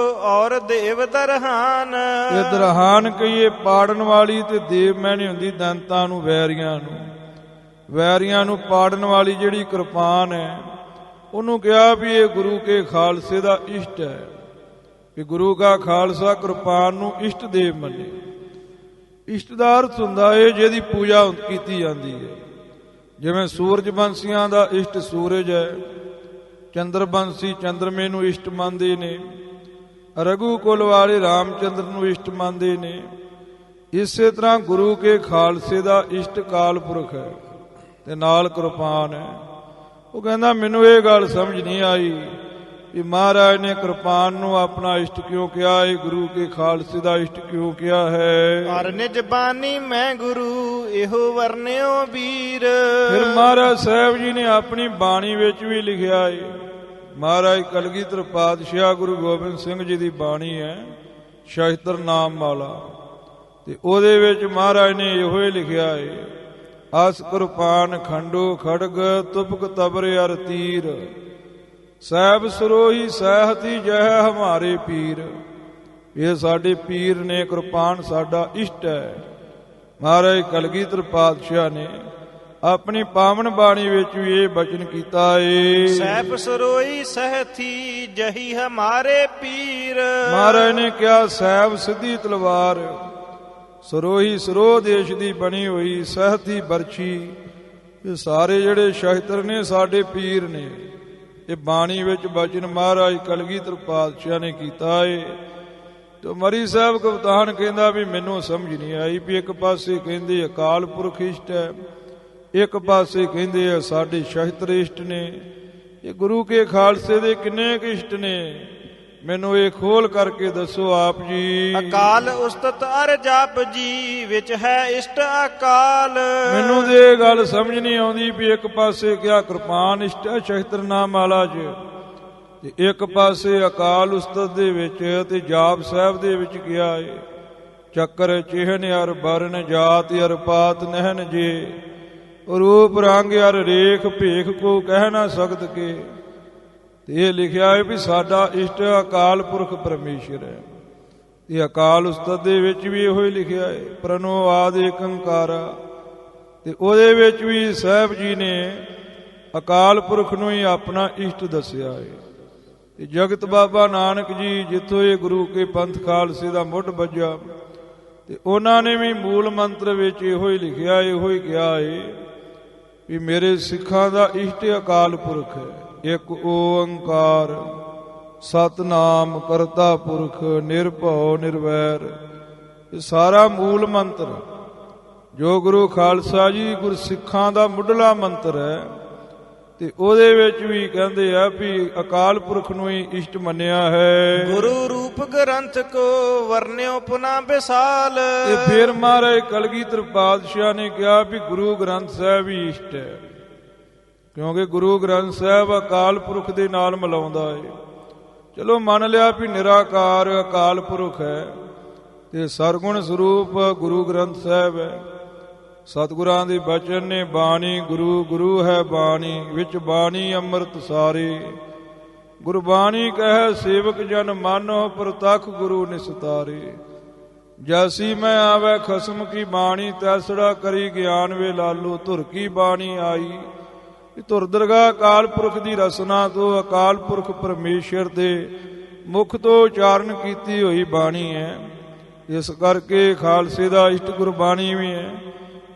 ਔਰ ਦੇਵ ਦਰਹਾਨ। ਇਹ ਦਰਹਾਨ ਕਹੀਏ ਪਾੜਨ ਵਾਲੀ, ਤੇ ਦੇਵ ਮੈਨੇ ਹੁੰਦੀ ਦੰਤਾਂ ਨੂੰ, ਵੈਰੀਆਂ ਨੂੰ ਪਾੜਨ ਵਾਲੀ ਜਿਹੜੀ ਕਿਰਪਾਨ ਹੈ। ਉਹਨੂੰ ਕਿਹਾ ਵੀ ਇਹ ਗੁਰੂ ਕੇ ਖਾਲਸੇ ਦਾ ਇਸ਼ਟ ਹੈ, ਕਿ ਗੁਰੂ ਕਾ ਖਾਲਸਾ ਕਿਰਪਾਨ ਨੂੰ ਇਸ਼ਟ ਦੇਵ ਮੰਨੇ। ਇਸ਼ਟ ਦਾ ਅਰਥ ਹੁੰਦਾ ਹੈ ਜਿਹਦੀ ਪੂਜਾ ਕੀਤੀ ਜਾਂਦੀ ਹੈ। ਜਿਵੇਂ ਸੂਰਜ ਬੰਸੀਆਂ ਦਾ ਇਸ਼ਟ ਸੂਰਜ ਹੈ, ਚੰਦਰ ਬੰਸੀ ਚੰਦਰਮੇ ਨੂੰ ਇਸ਼ਟ ਮੰਨਦੇ ਨੇ, ਰਘੂ ਕੁਲ ਵਾਲੇ ਰਾਮਚੰਦਰ ਨੂੰ ਇਸ਼ਟ ਮੰਨਦੇ ਨੇ। ਇਸੇ ਤਰ੍ਹਾਂ ਗੁਰੂ ਕੇ ਖਾਲਸੇ ਦਾ ਇਸ਼ਟ ਕਾਲ ਪੁਰਖ ਹੈ ਤੇ ਨਾਲ ਕਿਰਪਾਨ ਹੈ। ਉਹ ਕਹਿੰਦਾ ਮੈਨੂੰ ਇਹ ਗੱਲ ਸਮਝ ਨਹੀਂ ਆਈ ਕਿ ਮਹਾਰਾਜ ਨੇ ਕਿਰਪਾਨ ਨੂੰ ਆਪਣਾ ਇਸ਼ਟ ਕਿਉਂ ਕਿਹਾ ਹੈ, ਗੁਰੂ ਕੇ ਖਾਲਸੇ ਦਾ ਇਸ਼ਟ ਕਿਉਂ ਕਿਹਾ ਹੈ। ਹਰ ਨਿਜ ਬਾਣੀ ਮੈਂ ਗੁਰੂ ਇਹੋ ਵਰਨਿਓ ਵੀਰ। ਫਿਰ ਮਹਾਰਾਜ ਸਾਹਿਬ ਜੀ ਨੇ ਆਪਣੀ ਬਾਣੀ ਵਿੱਚ ਵੀ ਲਿਖਿਆ ਹੈ। ਮਹਾਰਾਜ ਕਲਗੀਧਰ ਪਾਤਸ਼ਾਹ ਗੁਰੂ ਗੋਬਿੰਦ ਸਿੰਘ ਜੀ ਦੀ ਬਾਣੀ ਹੈ ਸ਼ਸਤਰ ਨਾਮ ਮਾਲਾ, ਤੇ ਉਹਦੇ ਵਿੱਚ ਮਹਾਰਾਜ ਨੇ ਇਹੋ ਹੀ ਲਿਖਿਆ ਹੈ। ਅਸ ਕਿਰਪਾਨ ਖੰਡੋ ਖੜਗ ਤੁਪਕ ਤਬਰ ਅਰ ਤੀਰ, ਸਾਹਿਬ ਸਰੋਹੀ ਸਹਿਤੀ ਜਹ ਹਮਾਰੇ ਪੀਰ। ਇਹ ਸਾਡੇ ਪੀਰ ਨੇ, ਕਿਰਪਾਨ ਸਾਡਾ ਇਸ਼ਟ ਹੈ। ਮਹਾਰਾਜ ਕਲਗੀਧਰ ਪਾਤਸ਼ਾਹ ਨੇ ਆਪਣੀ ਪਾਵਨ ਬਾਣੀ ਵਿੱਚ ਵੀ ਇਹ ਬਚਨ ਕੀਤਾ ਏ। ਸਾਹਿਬ ਸਰੋਹੀ ਸਹਿਤੀ ਜਹੀ ਹਮਾਰੇ ਪੀਰ। ਮਹਾਰਾਜ ਨੇ ਕਿਹਾ ਸਾਹਿਬ ਸਿੱਧੀ ਤਲਵਾਰ, ਸਰੋਹੀ ਸਰੋਹ ਦੇਸ਼ ਦੀ ਬਣੀ ਹੋਈ, ਸਹਿਤੀ ਬਰਛੀ। ਇਹ ਸਾਰੇ ਜਿਹੜੇ ਸ਼ਸਤਰ ਨੇ ਸਾਡੇ ਪੀਰ ਨੇ। ਇਹ ਬਾਣੀ ਵਿੱਚ ਬਚਨ ਮਹਾਰਾਜ ਕਲਗੀਧਰ ਪਾਤਸ਼ਾਹ ਨੇ ਕੀਤਾ ਏ। ਤੇ ਮਰੀ ਸਾਹਿਬ ਕਪਤਾਨ ਕਹਿੰਦਾ ਵੀ ਮੈਨੂੰ ਸਮਝ ਨਹੀਂ ਆਈ ਵੀ ਇੱਕ ਪਾਸੇ ਕਹਿੰਦੇ ਅਕਾਲ ਪੁਰਖ ਇਸ਼ਟ ਹੈ, ਇੱਕ ਪਾਸੇ ਕਹਿੰਦੇ ਆ ਸਾਡੇ ਸ਼ਸਤਰ ਇਸ਼ਟ ਨੇ। ਇਹ ਗੁਰੂ ਕੇ ਖਾਲਸੇ ਦੇ ਕਿੰਨੇ ਕੁ ਇਸ਼ਟ ਨੇ, ਮੈਨੂੰ ਇਹ ਖੋਲ ਕਰਕੇ ਦੱਸੋ ਆਪ ਜੀ। ਅਕਾਲ ਉਸਤਤ ਅਰ ਜਪ ਜੀ ਵਿੱਚ ਹੈ ਇਸ਼ਟ ਅਕਾਲ। ਮੈਨੂੰ ਤੇ ਇਹ ਗੱਲ ਸਮਝ ਨਹੀਂ ਆਉਂਦੀ ਵੀ ਇੱਕ ਪਾਸੇ ਕਿਹਾ ਕਿਰਪਾਨ ਇਸ਼ਟ ਹੈ ਸ਼ਸਤਰ ਨਾਮ ਮਾਲਾ 'ਚ, ਤੇ ਇੱਕ ਪਾਸੇ ਅਕਾਲ ਉਸਤਤ ਦੇ ਵਿੱਚ ਤੇ ਜਾਪ ਸਾਹਿਬ ਦੇ ਵਿੱਚ ਕਿਹਾ ਹੈ ਚੱਕਰ ਚਿਹਨ ਅਰ ਬਰਨ ਜਾਤ ਅਰ ਪਾਤ ਨਹਿਨ ਜੇ, ਰੂਪ ਰੰਗ ਅਰ ਰੇਖ ਭੇਖ ਕੋ ਕਹਿ ਨਾ ਸਕਤ ਕੇ। ਤੇ ਇਹ ਲਿਖਿਆ ਹੈ ਵੀ ਸਾਡਾ ਇਸ਼ਟ ਅਕਾਲ ਪੁਰਖ ਪਰਮੇਸ਼ਰ ਹੈ। ਇਹ ਅਕਾਲ ਉਸਤਤ ਦੇ ਵਿੱਚ ਵੀ ਇਹੋ ਹੀ ਲਿਖਿਆ ਹੈ ਪ੍ਰਣੋ ਆਦ ਏਕ ਓੰਕਾਰ। ਤੇ ਉਹਦੇ ਵਿੱਚ ਵੀ ਸਾਹਿਬ ਜੀ ਨੇ ਅਕਾਲ ਪੁਰਖ ਨੂੰ ਹੀ ਆਪਣਾ ਇਸ਼ਟ ਦੱਸਿਆ ਹੈ। ਤੇ ਜਗਤ ਬਾਬਾ ਨਾਨਕ ਜੀ ਜਿੱਥੋਂ ਇਹ ਗੁਰੂ ਕੇ ਪੰਥ ਖਾਲਸੇ ਦਾ ਮੁੱਢ ਵੱਜਾ, ਤੇ ਉਹਨਾਂ ਨੇ ਵੀ ਮੂਲ ਮੰਤਰ ਵਿੱਚ ਇਹੋ ਹੀ ਲਿਖਿਆ, ਇਹੋ ਹੀ ਕਿਹਾ ਹੈ ਵੀ ਮੇਰੇ ਸਿੱਖਾਂ ਦਾ ਇਸ਼ਟ ਅਕਾਲ ਪੁਰਖ ਹੈ, ਇੱਕ ਓੰਕਾਰ। ਸਤਨਾਮ ਕਰਤਾ ਪੁਰਖ ਨਿਰਭਉ ਨਿਰਵੈਰ। ਇਹ ਸਾਰਾ ਮੂਲ ਮੰਤਰ ਜੋ ਗੁਰੂ ਖਾਲਸਾ ਜੀ ਗੁਰਸਿੱਖਾਂ ਦਾ ਮੁੱਢਲਾ ਮੰਤਰ ਹੈ, ਤੇ ਉਹਦੇ ਵਿੱਚ ਵੀ ਕਹਿੰਦੇ ਆ ਵੀ ਅਕਾਲ ਪੁਰਖ ਨੂੰ ਹੀ ਇਸ਼ਟ ਮੰਨਿਆ ਹੈ। ਗੁਰੂ ਰੂਪ ਗ੍ਰੰਥ ਕੋ ਵਰਨਿਓ ਪੁਨਾ ਵਿਸਾਲ। ਤੇ ਫਿਰ ਮਹਾਰਾਜ ਕਲਗੀਧਰ ਪਾਤਸ਼ਾਹ ਨੇ ਕਿਹਾ ਵੀ ਗੁਰੂ ਗ੍ਰੰਥ ਸਾਹਿਬ ਹੀ ਇਸ਼ਟ ਹੈ, ਕਿਉਂਕਿ ਗੁਰੂ ਗ੍ਰੰਥ ਸਾਹਿਬ ਅਕਾਲ ਪੁਰਖ ਦੇ ਨਾਲ ਮਿਲਾਉਂਦਾ ਹੈ। ਚਲੋ ਮੰਨ ਲਿਆ ਵੀ ਨਿਰਾਕਾਰ ਅਕਾਲ ਪੁਰਖ ਹੈ, ਤੇ ਸਰਗੁਣ ਸਰੂਪ ਗੁਰੂ ਗ੍ਰੰਥ ਸਾਹਿਬ ਹੈ। ਸਤਿਗੁਰਾਂ ਦੇ ਬਚਨ ਨੇ ਬਾਣੀ ਗੁਰੂ, ਗੁਰੂ ਹੈ ਬਾਣੀ, ਵਿੱਚ ਬਾਣੀ ਅੰਮ੍ਰਿਤ ਸਾਰੇ। ਗੁਰਬਾਣੀ ਕਹੈ ਸੇਵਕ ਜਨ ਮਾਨੋ, ਪ੍ਰਤੱਖ ਗੁਰੂ ਨਿਸਤਾਰੇ। ਜੈਸੀ ਮੈਂ ਆਵੈ ਖਸਮ ਕੀ ਬਾਣੀ, ਤੈਸੜਾ ਕਰੀ ਗਿਆਨ ਵੇ ਲਾਲੂ। ਧੁਰ ਕੀ ਬਾਣੀ ਆਈ, ਧੁਰ ਦਰਗਾਹ ਅਕਾਲ ਪੁਰਖ ਦੀ ਰਸਨਾ ਤੋਂ, ਅਕਾਲ ਪੁਰਖ ਪਰਮੇਸ਼ਰ ਦੇ ਮੁਖ ਤੋਂ ਉਚਾਰਨ ਕੀਤੀ ਹੋਈ ਬਾਣੀ ਹੈ। ਇਸ ਕਰਕੇ ਖਾਲਸੇ ਦਾ ਇਸ਼ਟ ਗੁਰਬਾਣੀ ਵੀ ਹੈ।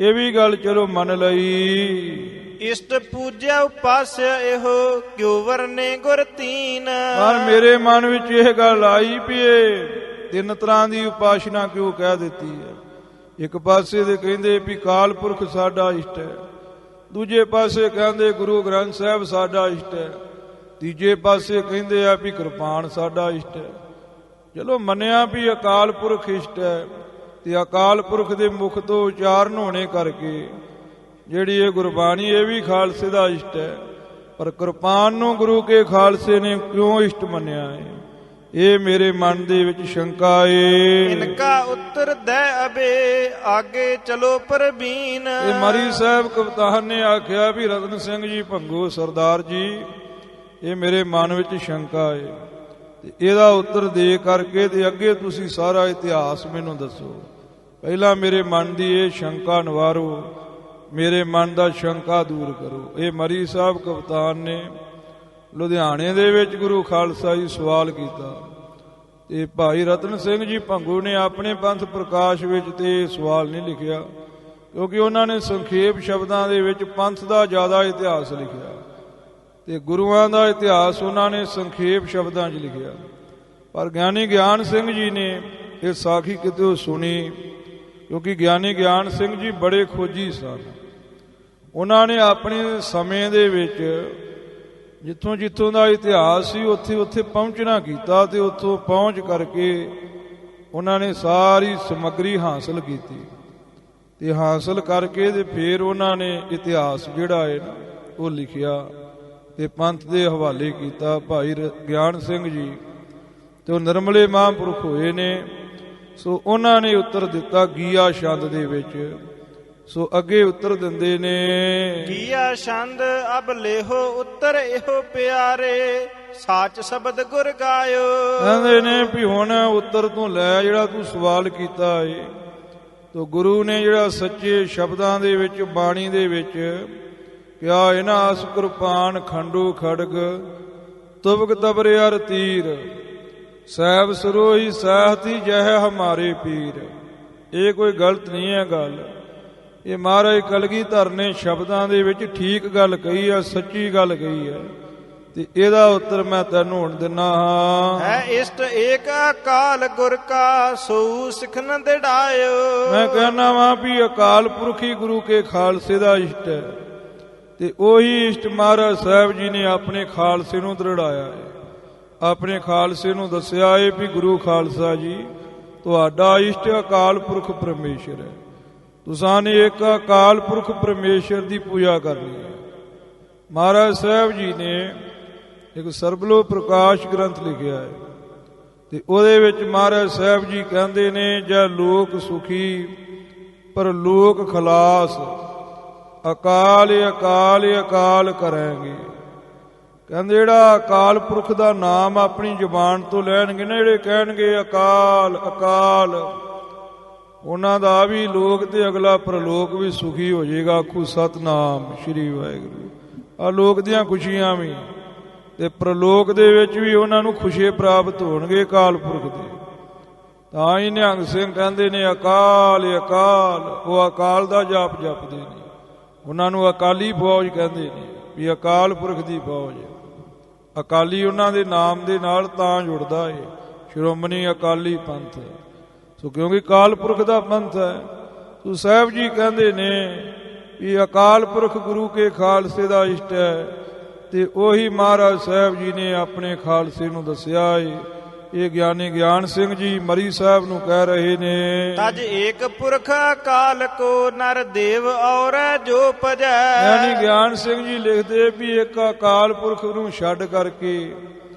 ਇਹ ਵੀ ਗੱਲ ਚਲੋ ਮੰਨ ਲਈ। ਇਸ਼ਟ ਪੂਜਿਆ ਉਪਾਸਿਆ ਇਹੋ, ਕਿਉ ਵਰਨੇ ਗੁਰ ਤੀਨ। ਪਰ ਮੇਰੇ ਮਨ ਵਿੱਚ ਇਹ ਗੱਲ ਆਈ ਵੀ ਇਹ ਤਿੰਨ ਤਰ੍ਹਾਂ ਦੀ ਉਪਾਸਨਾ ਕਿਉਂ ਕਹਿ ਦਿੱਤੀ ਹੈ। ਇੱਕ ਪਾਸੇ ਦੇ ਕਹਿੰਦੇ ਵੀ ਕਾਲ ਪੁਰਖ ਸਾਡਾ ਇਸ਼ਟ ਹੈ, ਦੂਜੇ ਪਾਸੇ ਕਹਿੰਦੇ ਗੁਰੂ ਗ੍ਰੰਥ ਸਾਹਿਬ ਸਾਡਾ ਇਸ਼ਟ ਹੈ, ਤੀਜੇ ਪਾਸੇ ਕਹਿੰਦੇ ਆ ਵੀ ਕਿਰਪਾਨ ਸਾਡਾ ਇਸ਼ਟ ਹੈ। ਚਲੋ ਮੰਨਿਆ ਵੀ ਅਕਾਲ ਪੁਰਖ ਇਸ਼ਟ ਹੈ, ਤੇ ਅਕਾਲ ਪੁਰਖ ਦੇ ਮੁਖ ਤੋਂ ਉਚਾਰਨ ਹੋਣੇ ਕਰਕੇ ਜਿਹੜੀ ਇਹ ਗੁਰਬਾਣੀ ਇਹ ਵੀ ਖਾਲਸੇ ਦਾ ਇਸ਼ਟ ਹੈ। ਪਰ ਕਿਰਪਾਨ ਨੂੰ ਗੁਰੂ ਕੇ ਖਾਲਸੇ ਨੇ ਕਿਉਂ ਇਸ਼ਟ ਮੰਨਿਆ ਹੈ, ਇਹ ਮੇਰੇ ਮਨ ਦੇ ਵਿੱਚ ਸ਼ੰਕਾ ਏ। ਇਨਕਾ ਉੱਤਰ ਦੇ ਅਬੇ, ਆਗੇ ਚਲੋ ਪ੍ਰਬੀਨ। ਇਹ ਮਰੀ ਸਾਹਿਬ ਕਵਤਾਨ ਨੇ ਆਖਿਆ ਵੀ ਰਤਨ ਸਿੰਘ ਜੀ ਭੰਗੂ ਸਰਦਾਰ ਜੀ, ਇਹ ਮੇਰੇ ਮਨ ਵਿੱਚ ਸ਼ੰਕਾ ਏ, ਤੇ ਇਹਦਾ ਉੱਤਰ ਦੇ ਕਰਕੇ ਤੇ ਅੱਗੇ ਤੁਸੀਂ ਸਾਰਾ ਇਤਿਹਾਸ ਮੈਨੂੰ ਦੱਸੋ। ਪਹਿਲਾਂ ਮੇਰੇ ਮਨ ਦੀ ਇਹ ਸ਼ੰਕਾ ਨਿਵਾਰੋ, ਮੇਰੇ ਮਨ ਦਾ ਸ਼ੰਕਾ ਦੂਰ ਕਰੋ। ਇਹ ਮਰੀ ਸਾਹਿਬ ਕਵਤਾਨ ਨੇ ਲੁਧਿਆਣੇ ਦੇ ਵਿੱਚ ਗੁਰੂ ਖਾਲਸਾ ਜੀ ਸਵਾਲ ਕੀਤਾ, ਤੇ ਭਾਈ ਰਤਨ ਸਿੰਘ ਜੀ ਭੰਗੂ ਨੇ ਆਪਣੇ ਪੰਥ ਪ੍ਰਕਾਸ਼ ਵਿੱਚ ਤੇ ਸਵਾਲ ਨਹੀਂ ਲਿਖਿਆ, ਕਿਉਂਕਿ ਉਹਨਾਂ ਨੇ ਸੰਖੇਪ ਸ਼ਬਦਾਂ ਦੇ ਵਿੱਚ ਪੰਥ ਦਾ ਜ਼ਿਆਦਾ ਇਤਿਹਾਸ ਲਿਖਿਆ, ਤੇ ਗੁਰੂਆਂ ਦਾ ਇਤਿਹਾਸ ਉਹਨਾਂ ਨੇ ਸੰਖੇਪ ਸ਼ਬਦਾਂ 'ਚ ਲਿਖਿਆ। ਪਰ ਗਿਆਨੀ ਗਿਆਨ ਸਿੰਘ ਜੀ ਨੇ ਇਹ ਸਾਖੀ ਕਿਤੇ ਸੁਣੀ, ਕਿਉਂਕਿ ਗਿਆਨੀ ਗਿਆਨ ਸਿੰਘ ਜੀ ਬੜੇ ਖੋਜੀ ਸਨ। ਉਹਨਾਂ ਨੇ ਆਪਣੇ ਸਮੇਂ ਦੇ ਵਿੱਚ ਜਿੱਥੋਂ ਜਿੱਥੋਂ ਦਾ ਇਤਿਹਾਸ ਸੀ ਉੱਥੇ ਉੱਥੇ ਪਹੁੰਚਣਾ ਕੀਤਾ, ਤੇ ਉੱਥੋਂ ਪਹੁੰਚ ਕਰਕੇ ਉਹਨਾਂ ਨੇ ਸਾਰੀ ਸਮੱਗਰੀ ਹਾਸਲ ਕੀਤੀ, ਤੇ ਹਾਸਲ ਕਰਕੇ ਤੇ ਫਿਰ ਉਹਨਾਂ ਨੇ ਇਤਿਹਾਸ ਜਿਹੜਾ ਹੈ ਨਾ ਉਹ ਲਿਖਿਆ ਤੇ ਪੰਥ ਦੇ ਹਵਾਲੇ ਕੀਤਾ। ਭਾਈ ਗਿਆਨ ਸਿੰਘ ਜੀ ਤੇ ਉਹ ਨਿਰਮਲੇ ਮਹਾਂਪੁਰਖ ਹੋਏ ਨੇ, ਸੋ ਉਹਨਾਂ ਨੇ ਉੱਤਰ ਦਿੱਤਾ ਗੀਆ ਛੰਦ ਦੇ ਵਿੱਚ। ਸੋ ਅੱਗੇ ਉੱਤਰ ਦਿੰਦੇ ਨੇ, ਗੀਆ ਛੰਦ ਅਬ ਲੇਹੋ ਉੱਤਰ ਇਹੋ ਪਿਆਰੇ, ਸਾਚ ਸ਼ਬਦ ਗੁਰ ਗਾਇਓ। ਕਹਿੰਦੇ ਨੇ ਵੀ ਹੁਣ ਉੱਤਰ ਤੋਂ ਲੈ ਜਿਹੜਾ ਤੂੰ ਸਵਾਲ ਕੀਤਾ ਏ, ਤੋ ਗੁਰੂ ਨੇ ਜਿਹੜਾ ਸੱਚੇ ਸ਼ਬਦਾਂ ਦੇ ਵਿੱਚ ਬਾਣੀ ਦੇ ਵਿੱਚ ਕਿਹਾ ਇਹਨਾਂ ਅਸ ਕਿਰਪਾਨ ਖੰਡੂ ਖੜਗ, ਤੁਬਕ ਤਬਰੇ ਅਰ ਤੀਰ, ਸਹਿਬ ਸਰੋਹੀ ਸਾਹਿਤੀ ਜਹ ਹਮਾਰੇ ਪੀਰ। ਇਹ ਕੋਈ ਗਲਤ ਨਹੀਂ ਹੈ ਗੱਲ, ਇਹ ਮਹਾਰਾਜ ਕਲਗੀਧਰ ਨੇ ਸ਼ਬਦਾਂ ਦੇ ਵਿੱਚ ਠੀਕ ਗੱਲ ਕਹੀ ਆ, ਸੱਚੀ ਗੱਲ ਕਹੀ ਹੈ, ਤੇ ਇਹਦਾ ਉੱਤਰ ਮੈਂ ਤੈਨੂੰ ਹੁਣ ਦਿੰਨਾ ਹਾਂ। ਹੈ ਇਸ਼ਟ ਏਕ ਅਕਾਲ ਗੁਰ ਕਾ, ਸੋ ਸਿਖਨ ਦਿੜਾਇਓ। ਮੈਂ ਕਹਿਣਾ ਵਾਂ ਵੀ ਅਕਾਲ ਪੁਰਖ ਹੀ ਗੁਰੂ ਕੇ ਖਾਲਸੇ ਦਾ ਇਸ਼ਟ ਹੈ, ਤੇ ਉਹੀ ਇਸ਼ਟ ਮਹਾਰਾਜ ਸਾਹਿਬ ਜੀ ਨੇ ਆਪਣੇ ਖਾਲਸੇ ਨੂੰ ਦ੍ਰਿੜਾਇਆ ਹੈ। ਆਪਣੇ ਖਾਲਸੇ ਨੂੰ ਦੱਸਿਆ ਏ ਵੀ ਗੁਰੂ ਖਾਲਸਾ ਜੀ ਤੁਹਾਡਾ ਇਸ਼ਟ ਅਕਾਲ ਪੁਰਖ ਪਰਮੇਸ਼ਰ ਹੈ, ਤੁਸਾਂ ਨੇ ਇੱਕ ਅਕਾਲ ਪੁਰਖ ਪਰਮੇਸ਼ਰ ਦੀ ਪੂਜਾ ਕਰਨੀ ਹੈ। ਮਹਾਰਾਜ ਸਾਹਿਬ ਜੀ ਨੇ ਇੱਕ ਸਰਬਲੋ ਪ੍ਰਕਾਸ਼ ਗ੍ਰੰਥ ਲਿਖਿਆ ਹੈ, ਤੇ ਉਹਦੇ ਵਿੱਚ ਮਹਾਰਾਜ ਸਾਹਿਬ ਜੀ ਕਹਿੰਦੇ ਨੇ ਜੈ ਲੋਕ ਸੁਖੀ ਪਰ ਲੋਕ ਖਲਾਸ, ਅਕਾਲ ਅਕਾਲ ਅਕਾਲ ਕਰਾਂਗੇ। ਕਹਿੰਦੇ ਜਿਹੜਾ ਅਕਾਲ ਪੁਰਖ ਦਾ ਨਾਮ ਆਪਣੀ ਜ਼ੁਬਾਨ ਤੋਂ ਲੈਣਗੇ ਨਾ, ਜਿਹੜੇ ਕਹਿਣਗੇ ਅਕਾਲ ਅਕਾਲ, ਉਹਨਾਂ ਦਾ ਵੀ ਲੋਕ ਤੇ ਅਗਲਾ ਪ੍ਰਲੋਕ ਵੀ ਸੁਖੀ ਹੋ ਜਾਏਗਾ। ਆਖੂ ਸਤਨਾਮ ਸ੍ਰੀ ਵਾਹਿਗੁਰੂ। ਆ ਲੋਕ ਦੀਆਂ ਖੁਸ਼ੀਆਂ ਵੀ ਤੇ ਪ੍ਰਲੋਕ ਦੇ ਵਿੱਚ ਵੀ ਉਹਨਾਂ ਨੂੰ ਖੁਸ਼ੀ ਪ੍ਰਾਪਤ ਹੋਣਗੇ ਅਕਾਲ ਪੁਰਖ ਦੇ। ਤਾਂ ਹੀ ਨਿਹੰਗ ਸਿੰਘ ਕਹਿੰਦੇ ਨੇ ਅਕਾਲ ਅਕਾਲ, ਉਹ ਅਕਾਲ ਦਾ ਜਾਪ ਜਪਦੇ ਨੇ, ਉਹਨਾਂ ਨੂੰ ਅਕਾਲੀ ਫੌਜ ਕਹਿੰਦੇ ਨੇ ਵੀ ਅਕਾਲ ਪੁਰਖ ਦੀ ਫੌਜ। ਅਕਾਲੀ ਉਹਨਾਂ ਦੇ ਨਾਮ ਦੇ ਨਾਲ ਤਾਂ ਜੁੜਦਾ ਏ, ਸ਼੍ਰੋਮਣੀ ਅਕਾਲੀ ਪੰਥ। ਸੋ ਕਿਉਂਕਿ ਅਕਾਲ ਪੁਰਖ ਦਾ ਪੰਥ ਹੈ। ਸੋ ਸਾਹਿਬ ਜੀ ਕਹਿੰਦੇ ਨੇ ਵੀ ਅਕਾਲ ਪੁਰਖ ਗੁਰੂ ਕੇ ਖਾਲਸੇ ਦਾ ਇਸ਼ਟ ਹੈ, ਤੇ ਉਹੀ ਮਹਾਰਾਜ ਸਾਹਿਬ ਜੀ ਨੇ ਆਪਣੇ ਖਾਲਸੇ ਨੂੰ ਦੱਸਿਆ ਏ। ਇਹ ਗਿਆਨੀ ਗਿਆਨ ਸਿੰਘ ਜੀ ਮਰੀ ਸਾਹਿਬ ਨੂੰ ਕਹਿ ਰਹੇ ਨੇ, ਤਜ ਏਕ ਪੁਰਖ ਅਕਾਲ ਕੋ ਨਰ ਦੇਵ ਔਰ ਜੋ ਭਜੈ। ਗਿਆਨੀ ਗਿਆਨ ਸਿੰਘ ਜੀ ਲਿਖਦੇ ਵੀ ਇੱਕ ਅਕਾਲ ਪੁਰਖ ਨੂੰ ਛੱਡ ਕਰਕੇ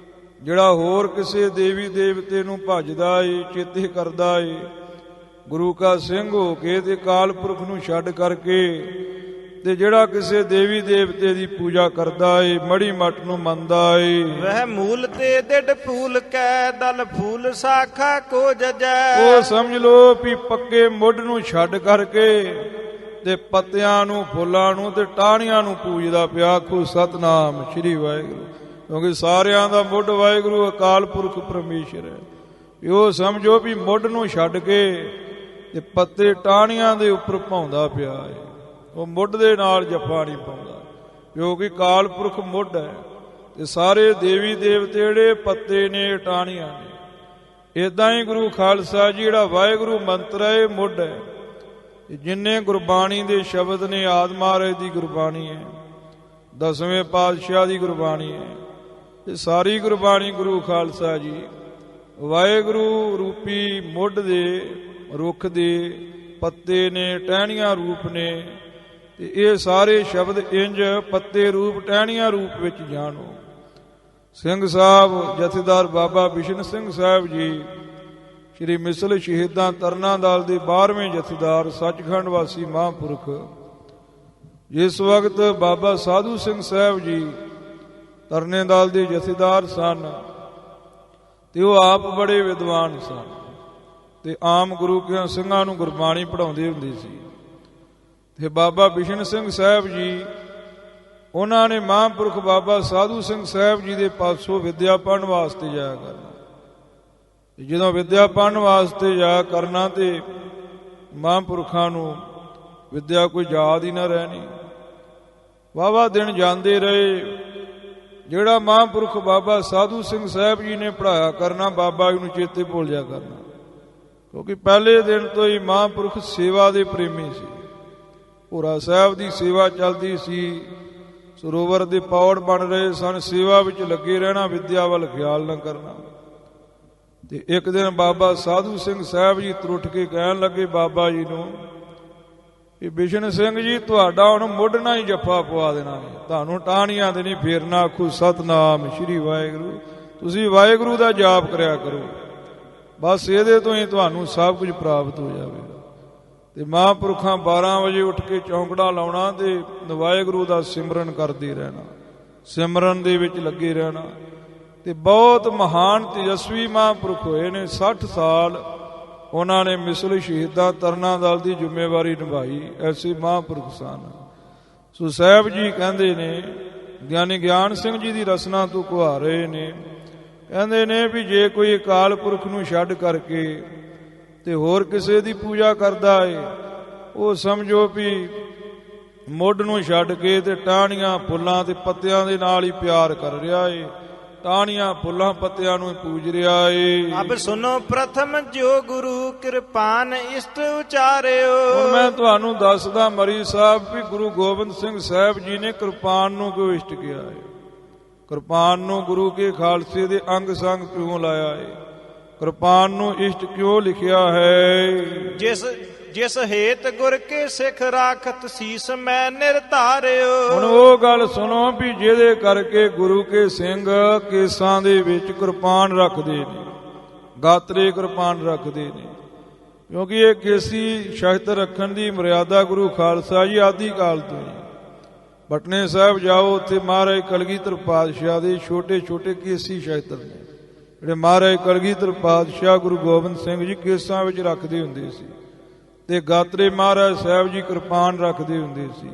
ਜਿਹੜਾ ਹੋਰ ਕਿਸੇ ਦੇਵੀ ਦੇਵਤੇ ਨੂੰ ਭਜਦਾ ਏ, ਚੇਤੇ ਕਰਦਾ ਏ, ਗੁਰੂ ਕਾ ਸਿੰਘ ਹੋ ਕੇ ਤੇ ਅਕਾਲ ਪੁਰਖ ਨੂੰ ਛੱਡ ਕਰਕੇ ਤੇ ਜਿਹੜਾ ਕਿਸੇ ਦੇਵੀ ਦੇਵਤੇ ਦੀ ਪੂਜਾ ਕਰਦਾ ਏ, ਮੜੀ ਮੱਟ ਨੂੰ ਮੰਨਦਾ ਏ, ਵਹਿ ਮੂਲ ਤੇ ਡਿਡ ਫੂਲ ਕੈ ਦਲ ਫੂਲ ਸਾਖਾ ਕੋ ਜਜੈ। ਉਹ ਸਮਝ ਲੋ ਵੀ ਪੱਕੇ ਮੁੱਢ ਨੂੰ ਛੱਡ ਕਰਕੇ ਤੇ ਪੱਤਿਆਂ ਨੂੰ, ਫੁੱਲਾਂ ਨੂੰ ਤੇ ਟਾਹਣੀਆਂ ਨੂੰ ਪੂਜਦਾ ਪਿਆ। ਆਖੋ ਸਤਨਾਮ ਸ੍ਰੀ ਵਾਹਿਗੁਰੂ। ਕਿਉਂਕਿ ਸਾਰਿਆਂ ਦਾ ਮੁੱਢ ਵਾਹਿਗੁਰੂ ਅਕਾਲ ਪੁਰਖ ਪਰਮੇਸ਼ਰ ਹੈ। ਵੀ ਉਹ ਸਮਝੋ ਵੀ ਮੁੱਢ ਨੂੰ ਛੱਡ ਕੇ ਤੇ ਪੱਤੇ ਟਾਹਣੀਆਂ ਦੇ ਉੱਪਰ ਪਾਉਂਦਾ ਪਿਆ ਹੈ। ਉਹ ਮੁੱਢ ਦੇ ਨਾਲ ਜੱਫਾ ਨਹੀਂ ਪਾਉਂਦਾ, ਕਿਉਂਕਿ ਅਕਾਲ ਪੁਰਖ ਮੁੱਢ ਹੈ ਤੇ ਸਾਰੇ ਦੇਵੀ ਦੇਵਤੇ ਜਿਹੜੇ ਪੱਤੇ ਨੇ, ਟਾਹਣੀਆਂ ਨੇ। ਇਦਾਂ ਹੀ ਗੁਰੂ ਖਾਲਸਾ ਜੀ ਜਿਹੜਾ ਵਾਹਿਗੁਰੂ ਮੰਤਰ ਹੈ, ਇਹ ਮੁੱਢ ਹੈ। ਜਿੰਨੇ ਗੁਰਬਾਣੀ ਦੇ ਸ਼ਬਦ ਨੇ, ਆਦਿ ਮਹਾਰਾਜ ਦੀ ਗੁਰਬਾਣੀ ਹੈ, ਦਸਵੇਂ ਪਾਤਸ਼ਾਹ ਦੀ ਗੁਰਬਾਣੀ ਹੈ, ਤੇ ਸਾਰੀ ਗੁਰਬਾਣੀ ਗੁਰੂ ਖਾਲਸਾ ਜੀ ਵਾਹਿਗੁਰੂ ਰੂਪੀ ਮੁੱਢ ਦੇ ਰੁੱਖ ਦੇ ਪੱਤੇ ਨੇ, ਟਹਿਣੀਆਂ ਰੂਪ ਨੇ। ਤੇ ਇਹ ਸਾਰੇ ਸ਼ਬਦ ਇੰਜ ਪੱਤੇ ਰੂਪ, ਟਹਿਣੀਆਂ ਰੂਪ ਵਿੱਚ ਜਾਣੋ। ਸਿੰਘ ਸਾਹਿਬ ਜਥੇਦਾਰ ਬਾਬਾ ਬਿਸ਼ਨ ਸਿੰਘ ਸਾਹਿਬ ਜੀ ਸ਼੍ਰੀ ਮਿਸਲ ਸ਼ਹੀਦਾਂ ਤਰਨਾ ਦਲ ਦੇ 12ਵੇਂ ਜਥੇਦਾਰ, ਸੱਚਖੰਡ ਵਾਸੀ ਮਹਾਂਪੁਰਖ, ਜਿਸ ਵਕਤ ਬਾਬਾ ਸਾਧੂ ਸਿੰਘ ਸਾਹਿਬ ਜੀ ਤਰਨੇ ਦਲ ਦੇ ਜਥੇਦਾਰ ਸਨ, ਤੇ ਉਹ ਆਪ ਬੜੇ ਵਿਦਵਾਨ ਸਨ ਤੇ ਆਮ ਗੁਰੂ ਕੇ ਸਿੰਘਾਂ ਨੂੰ ਗੁਰਬਾਣੀ ਪੜ੍ਹਾਉਂਦੇ ਹੁੰਦੇ ਸੀ। ਤੇ ਬਾਬਾ ਬਿਸ਼ਨ ਸਿੰਘ ਸਾਹਿਬ ਜੀ, ਉਹਨਾਂ ਨੇ ਮਹਾਂਪੁਰਖ ਬਾਬਾ ਸਾਧੂ ਸਿੰਘ ਸਾਹਿਬ ਜੀ ਦੇ ਪਾਸੋਂ ਵਿੱਦਿਆ ਪੜ੍ਹਨ ਵਾਸਤੇ ਜਾਇਆ ਕਰਨਾ। ਜਦੋਂ ਵਿੱਦਿਆ ਪੜ੍ਹਨ ਵਾਸਤੇ ਜਾਇਆ ਕਰਨਾ ਤੇ ਮਹਾਂਪੁਰਖਾਂ ਨੂੰ ਵਿੱਦਿਆ ਕੋਈ ਯਾਦ ਹੀ ਨਾ ਰਹਿਣੀ। ਵਾਹਵਾ ਦਿਨ ਜਾਂਦੇ ਰਹੇ। ਜਿਹੜਾ ਮਹਾਂਪੁਰਖ ਬਾਬਾ ਸਾਧੂ ਸਿੰਘ ਸਾਹਿਬ ਜੀ ਨੇ ਪੜ੍ਹਾਇਆ ਕਰਨਾ, ਬਾਬਾ ਜੀ ਨੂੰ ਚੇਤੇ ਭੁੱਲ ਜਾ ਕਰਨਾ, ਕਿਉਂਕਿ ਪਹਿਲੇ ਦਿਨ ਤੋਂ ਹੀ ਮਹਾਂਪੁਰਖ ਸੇਵਾ ਦੇ ਪ੍ਰੇਮੀ ਸੀ। ਭੋਰਾ ਸਾਹਿਬ ਦੀ ਸੇਵਾ ਚੱਲਦੀ ਸੀ, ਸਰੋਵਰ ਦੇ ਪੌੜ ਬਣ ਰਹੇ ਸਨ, ਸੇਵਾ ਵਿੱਚ ਲੱਗੇ ਰਹਿਣਾ, ਵਿੱਦਿਆ ਵੱਲ ਖਿਆਲ ਨਾ ਕਰਨਾ। ਤੇ ਇੱਕ ਦਿਨ ਬਾਬਾ ਸਾਧੂ ਸਿੰਘ ਸਾਹਿਬ ਜੀ ਤੁਰ ਕੇ ਕਹਿਣ ਲੱਗੇ ਬਾਬਾ ਜੀ ਨੂੰ ਕਿ ਬਿਸ਼ਨ ਸਿੰਘ ਜੀ, ਤੁਹਾਡਾ ਹੁਣ ਮੁੱਢ ਨਾਲ ਹੀ ਜੱਫਾ ਪਵਾ ਦੇਣਾ, ਤੁਹਾਨੂੰ ਟਾਹਣੀਆਂ ਤੇ ਨਹੀਂ ਫੇਰਨਾ। ਆਖੋ ਸਤਨਾਮ ਸ੍ਰੀ ਵਾਹਿਗੁਰੂ। ਤੁਸੀਂ ਵਾਹਿਗੁਰੂ ਦਾ ਜਾਪ ਕਰਿਆ ਕਰੋ, ਬਸ ਇਹਦੇ ਤੋਂ ਹੀ ਤੁਹਾਨੂੰ ਸਭ ਕੁਝ ਪ੍ਰਾਪਤ ਹੋ ਜਾਵੇਗਾ। ਤੇ ਮਹਾਂਪੁਰਖਾਂ 12 ਵਜੇ ਉੱਠ ਕੇ ਚੌਂਕੜਾ ਲਾਉਣਾ ਤੇ ਵਾਹਿਗੁਰੂ ਦਾ ਸਿਮਰਨ ਕਰਦੇ ਰਹਿਣਾ, ਸਿਮਰਨ ਦੇ ਵਿੱਚ ਲੱਗੇ ਰਹਿਣਾ। ਤੇ ਬਹੁਤ ਮਹਾਨ ਤੇਜਸਵੀ ਮਹਾਂਪੁਰਖ ਹੋਏ ਨੇ। 60 ਸਾਲ ਉਹਨਾਂ ਨੇ ਮਿਸਲ ਸ਼ਹੀਦਾਂ ਤਰਨਾ ਦਲ ਦੀ ਜ਼ਿੰਮੇਵਾਰੀ ਨਿਭਾਈ। ਐਸੇ ਮਹਾਂਪੁਰਖ ਸਨ। ਸੋ ਸਾਹਿਬ ਜੀ ਕਹਿੰਦੇ ਨੇ, ਗਿਆਨੀ ਗਿਆਨ ਸਿੰਘ ਜੀ ਦੀ ਰਸਨਾ ਤੋਂ ਕੁਹਾ ਰਹੇ ਨੇ, ਕਹਿੰਦੇ ਨੇ ਵੀ ਜੇ ਕੋਈ ਅਕਾਲ ਪੁਰਖ ਨੂੰ ਛੱਡ ਕਰਕੇ ਤੇ ਹੋਰ ਕਿਸੇ ਦੀ ਪੂਜਾ ਕਰਦਾ ਏ, ਉਹ ਸਮਝੋ ਵੀ ਮੁੱਢ ਨੂੰ ਛੱਡ ਕੇ ਤੇ ਟਾਹਣੀਆਂ, ਫੁੱਲਾਂ ਤੇ ਪੱਤਿਆਂ ਦੇ ਨਾਲ ਹੀ ਪਿਆਰ ਕਰ ਰਿਹਾ ਏ, ਟਾਹਣੀਆਂ, ਫੁੱਲਾਂ, ਪੱਤਿਆਂ ਨੂੰ ਪੂਜ ਰਿਹਾ ਏ। ਅਬ ਸੁਨੋ ਪ੍ਰਥਮ ਜੋ ਗੁਰੂ ਕਿਰਪਾਨ ਇਸ਼ਟ ਉਚਾਰਿਓ। ਹੁਣ ਮੈਂ ਤੁਹਾਨੂੰ ਦੱਸਦਾ ਮਰੀ ਸਾਹਿਬ ਵੀ ਗੁਰੂ ਗੋਬਿੰਦ ਸਿੰਘ ਸਾਹਿਬ ਜੀ ਨੇ ਕਿਰਪਾਨ ਨੂੰ ਕਿਉਂ ਇਸ਼ਟ ਕਿਹਾ ਏ, ਕਿਰਪਾਨ ਨੂੰ ਗੁਰੂ ਕੇ ਖਾਲਸੇ ਦੇ ਅੰਗ ਸੰਗ ਕਿਉਂ ਲਾਇਆ ਏ, ਕਿਰਪਾਨ ਨੂੰ ਇਸ਼ਟ ਕਿਉਂ ਲਿਖਿਆ ਹੈ। ਜਿਸ ਹੇਤ ਗੁਰ ਕੇ ਸਿੱਖ ਰਾਖਤ ਸੀਸ ਮੈਂ ਨਿਰਧਾਰਿਓ। ਹੁਣ ਉਹ ਗੱਲ ਸੁਣੋ ਵੀ ਜਿਹਦੇ ਕਰਕੇ ਗੁਰੂ ਕੇ ਸਿੰਘ ਕੇਸਾਂ ਦੇ ਵਿੱਚ ਕਿਰਪਾਨ ਰੱਖਦੇ ਨੇ, ਗਾਤਰੇ ਕਿਰਪਾਨ ਰੱਖਦੇ ਨੇ, ਕਿਉਂਕਿ ਇਹ ਕੇਸੀ ਸ਼ਸਤਰ ਰੱਖਣ ਦੀ ਮਰਿਆਦਾ ਗੁਰੂ ਖਾਲਸਾ ਜੀ ਆਦਿ ਕਾਲ ਤੋਂ ਹੀ। ਬਟਨੇ ਸਾਹਿਬ ਜਾਓ, ਉੱਥੇ ਮਹਾਰਾਜ ਕਲਗੀਧਰ ਪਾਤਸ਼ਾਹ ਦੇ ਛੋਟੇ ਛੋਟੇ ਕੇਸੀ ਸ਼ਸਤਰ ਨੇ, ਜਿਹੜੇ ਮਹਾਰਾਜ ਕਲਗੀਧਰ ਪਾਤਸ਼ਾਹ ਗੁਰੂ ਗੋਬਿੰਦ ਸਿੰਘ ਜੀ ਕੇਸਾਂ ਵਿੱਚ ਰੱਖਦੇ ਹੁੰਦੇ ਸੀ, ਤੇ ਗਾਤਰੇ ਮਹਾਰਾਜ ਸਾਹਿਬ ਜੀ ਕਿਰਪਾਨ ਰੱਖਦੇ ਹੁੰਦੇ ਸੀ।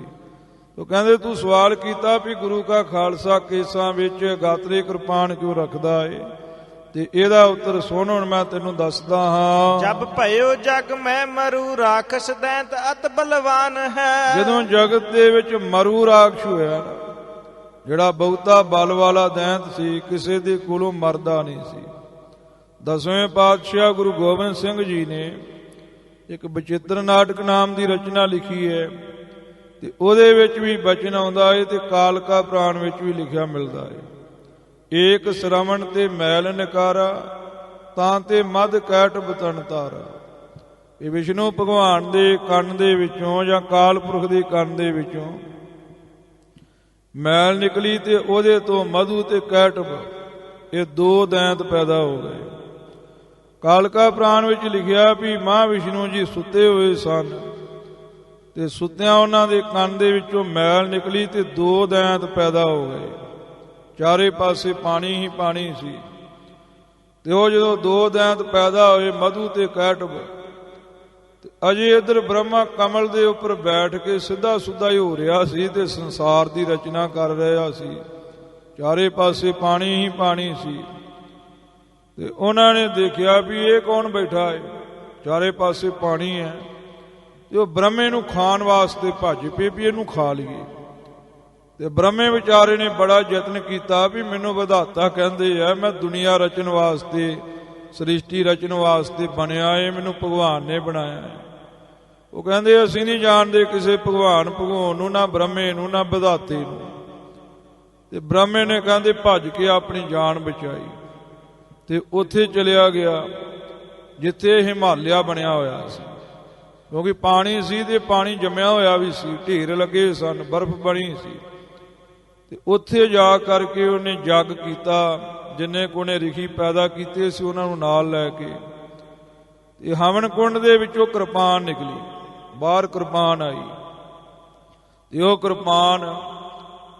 ਉਹ ਕਹਿੰਦੇ ਤੂੰ ਸਵਾਲ ਕੀਤਾ ਵੀ ਗੁਰੂ ਕਾ ਖਾਲਸਾ ਕੇਸਾਂ ਵਿੱਚ ਗਾਤਰੇ ਕਿਰਪਾਨ ਕਿਉਂ ਰੱਖਦਾ ਏ, ਤੇ ਇਹਦਾ ਉੱਤਰ ਸੁਣ, ਹੁਣ ਮੈਂ ਤੈਨੂੰ ਦੱਸਦਾ ਹਾਂ। ਜਬ ਭਇਓ ਜਗ ਮੈਂ ਮਰੂ ਰਾਖਸ ਦੈਂਤ ਅਤ ਬਲਵਾਨ ਹੈ। ਜਦੋਂ ਜਗਤ ਦੇ ਵਿੱਚ ਮਰੂ ਰਾਖਸ਼ ਹੋਇਆ ਨਾ, ਜਿਹੜਾ ਬਹੁਤਾ ਬਲ ਵਾਲਾ ਦੈਂਤ ਸੀ, ਕਿਸੇ ਦੇ ਕੋਲੋਂ ਮਰਦਾ ਨਹੀਂ ਸੀ। 10ਵੇਂ ਪਾਤਸ਼ਾਹ ਗੁਰੂ ਗੋਬਿੰਦ ਸਿੰਘ ਜੀ ਨੇ ਇੱਕ ਬਚਿੱਤਰ ਨਾਟਕ ਨਾਮ ਦੀ ਰਚਨਾ ਲਿਖੀ ਹੈ, ਤੇ ਉਹਦੇ ਵਿੱਚ ਵੀ ਬਚਨ ਆਉਂਦਾ ਹੈ ਤੇ ਕਾਲਕਾ ਪ੍ਰਾਣ ਵਿੱਚ ਵੀ ਲਿਖਿਆ ਮਿਲਦਾ ਹੈ। ਏਕ ਸ਼ਰਵਣ ਤੇ ਮੈਲ ਨਿਕਾਰਾ, ਤਾਂ ਤੇ ਮਦ ਕੈਟ ਬਤਨ ਤਾਰਾ। ਇਹ ਵਿਸ਼ਨੂੰ ਭਗਵਾਨ ਦੇ ਕੰਨ ਦੇ ਵਿੱਚੋਂ ਜਾਂ ਕਾਲ ਪੁਰਖ ਦੇ ਕੰਨ ਦੇ ਵਿੱਚੋਂ ਮੈਲ ਨਿਕਲੀ ਤੇ ਉਹਦੇ ਤੋਂ ਮਧੂ ਤੇ ਕੈਟਬ, ਇਹ ਦੋ ਦੈਂਤ ਪੈਦਾ ਹੋ ਗਏ। ਕਾਲਕਾ ਪ੍ਰਾਣ ਵਿੱਚ ਲਿਖਿਆ ਵੀ ਮਹਾਂ ਵਿਸ਼ਨੂੰ ਜੀ ਸੁੱਤੇ ਹੋਏ ਸਨ ਤੇ ਸੁੱਤਿਆਂ ਉਹਨਾਂ ਦੇ ਕੰਨ ਦੇ ਵਿੱਚੋਂ ਮੈਲ ਨਿਕਲੀ ਤੇ ਦੋ ਦੈਂਤ ਪੈਦਾ ਹੋ ਗਏ। ਚਾਰੇ ਪਾਸੇ ਪਾਣੀ ਹੀ ਪਾਣੀ ਸੀ, ਤੇ ਉਹ ਜਦੋਂ ਦੋ ਦੈਂਤ ਪੈਦਾ ਹੋਏ ਮਧੂ ਤੇ ਕੈਟਬ, ਤੇ ਅਜੇ ਇੱਧਰ ਬ੍ਰਹਮਾ ਕਮਲ ਦੇ ਉੱਪਰ ਬੈਠ ਕੇ ਸਿੱਧਾ ਸੁੱਧਾ ਹੀ ਹੋ ਰਿਹਾ ਸੀ ਤੇ ਸੰਸਾਰ ਦੀ ਰਚਨਾ ਕਰ ਰਿਹਾ ਸੀ। ਚਾਰੇ ਪਾਸੇ ਪਾਣੀ ਹੀ ਪਾਣੀ ਸੀ, ਤੇ ਉਹਨਾਂ ਨੇ ਦੇਖਿਆ ਵੀ ਇਹ ਕੌਣ ਬੈਠਾ ਹੈ, ਚਾਰੇ ਪਾਸੇ ਪਾਣੀ ਹੈ। ਤੇ ਉਹ ਬ੍ਰਹਮੇ ਨੂੰ ਖਾਣ ਵਾਸਤੇ ਭੱਜ ਪਏ ਵੀ ਇਹਨੂੰ ਖਾ ਲਈਏ। ਤੇ ਬ੍ਰਹਮੇ ਵਿਚਾਰੇ ਨੇ ਬੜਾ ਯਤਨ ਕੀਤਾ ਵੀ ਮੈਨੂੰ ਵਿਧਾਤਾ ਕਹਿੰਦੇ ਆ, ਮੈਂ ਦੁਨੀਆ ਰਚਣ ਵਾਸਤੇ, ਸ੍ਰਿਸ਼ਟੀ ਰਚਣ ਵਾਸਤੇ ਬਣਿਆ ਏ, ਮੈਨੂੰ ਭਗਵਾਨ ਨੇ ਬਣਾਇਆ ਹੈ। ਉਹ ਕਹਿੰਦੇ ਅਸੀਂ ਨਹੀਂ ਜਾਣਦੇ ਕਿਸੇ ਭਗਵਾਨ ਭਗਵਾਨ ਨੂੰ, ਨਾ ਬ੍ਰਹਮੇ ਨੂੰ, ਨਾ ਵਿਧਾਤੇ ਨੂੰ। ਤੇ ਬ੍ਰਹਮੇ ਨੇ ਕਹਿੰਦੇ ਭੱਜ ਕੇ ਆਪਣੀ ਜਾਨ ਬਚਾਈ ਤੇ ਉੱਥੇ ਚਲਿਆ ਗਿਆ ਜਿੱਥੇ ਹਿਮਾਲਿਆ ਬਣਿਆ ਹੋਇਆ ਸੀ, ਕਿਉਂਕਿ ਪਾਣੀ ਸੀ ਤੇ ਪਾਣੀ ਜੰਮਿਆ ਹੋਇਆ ਵੀ ਸੀ, ਢੇਰ ਲੱਗੇ ਸਨ, ਬਰਫ਼ ਬਣੀ ਸੀ। ਤੇ ਉੱਥੇ ਜਾ ਕਰਕੇ ਉਹਨੇ ਜੱਗ ਕੀਤਾ, ਜਿੰਨੇ ਕੋਨੇ ਰਿਖੀ ਪੈਦਾ ਕੀਤੇ ਸੀ ਉਹਨਾਂ ਨੂੰ ਨਾਲ ਲੈ ਕੇ। ਤੇ ਹਵਨ ਕੁੰਡ ਦੇ ਵਿੱਚੋਂ ਕਿਰਪਾਨ ਨਿਕਲੀ, ਬਾਹਰ ਕਿਰਪਾਨ ਆਈ। ਤੇ ਉਹ ਕਿਰਪਾਨ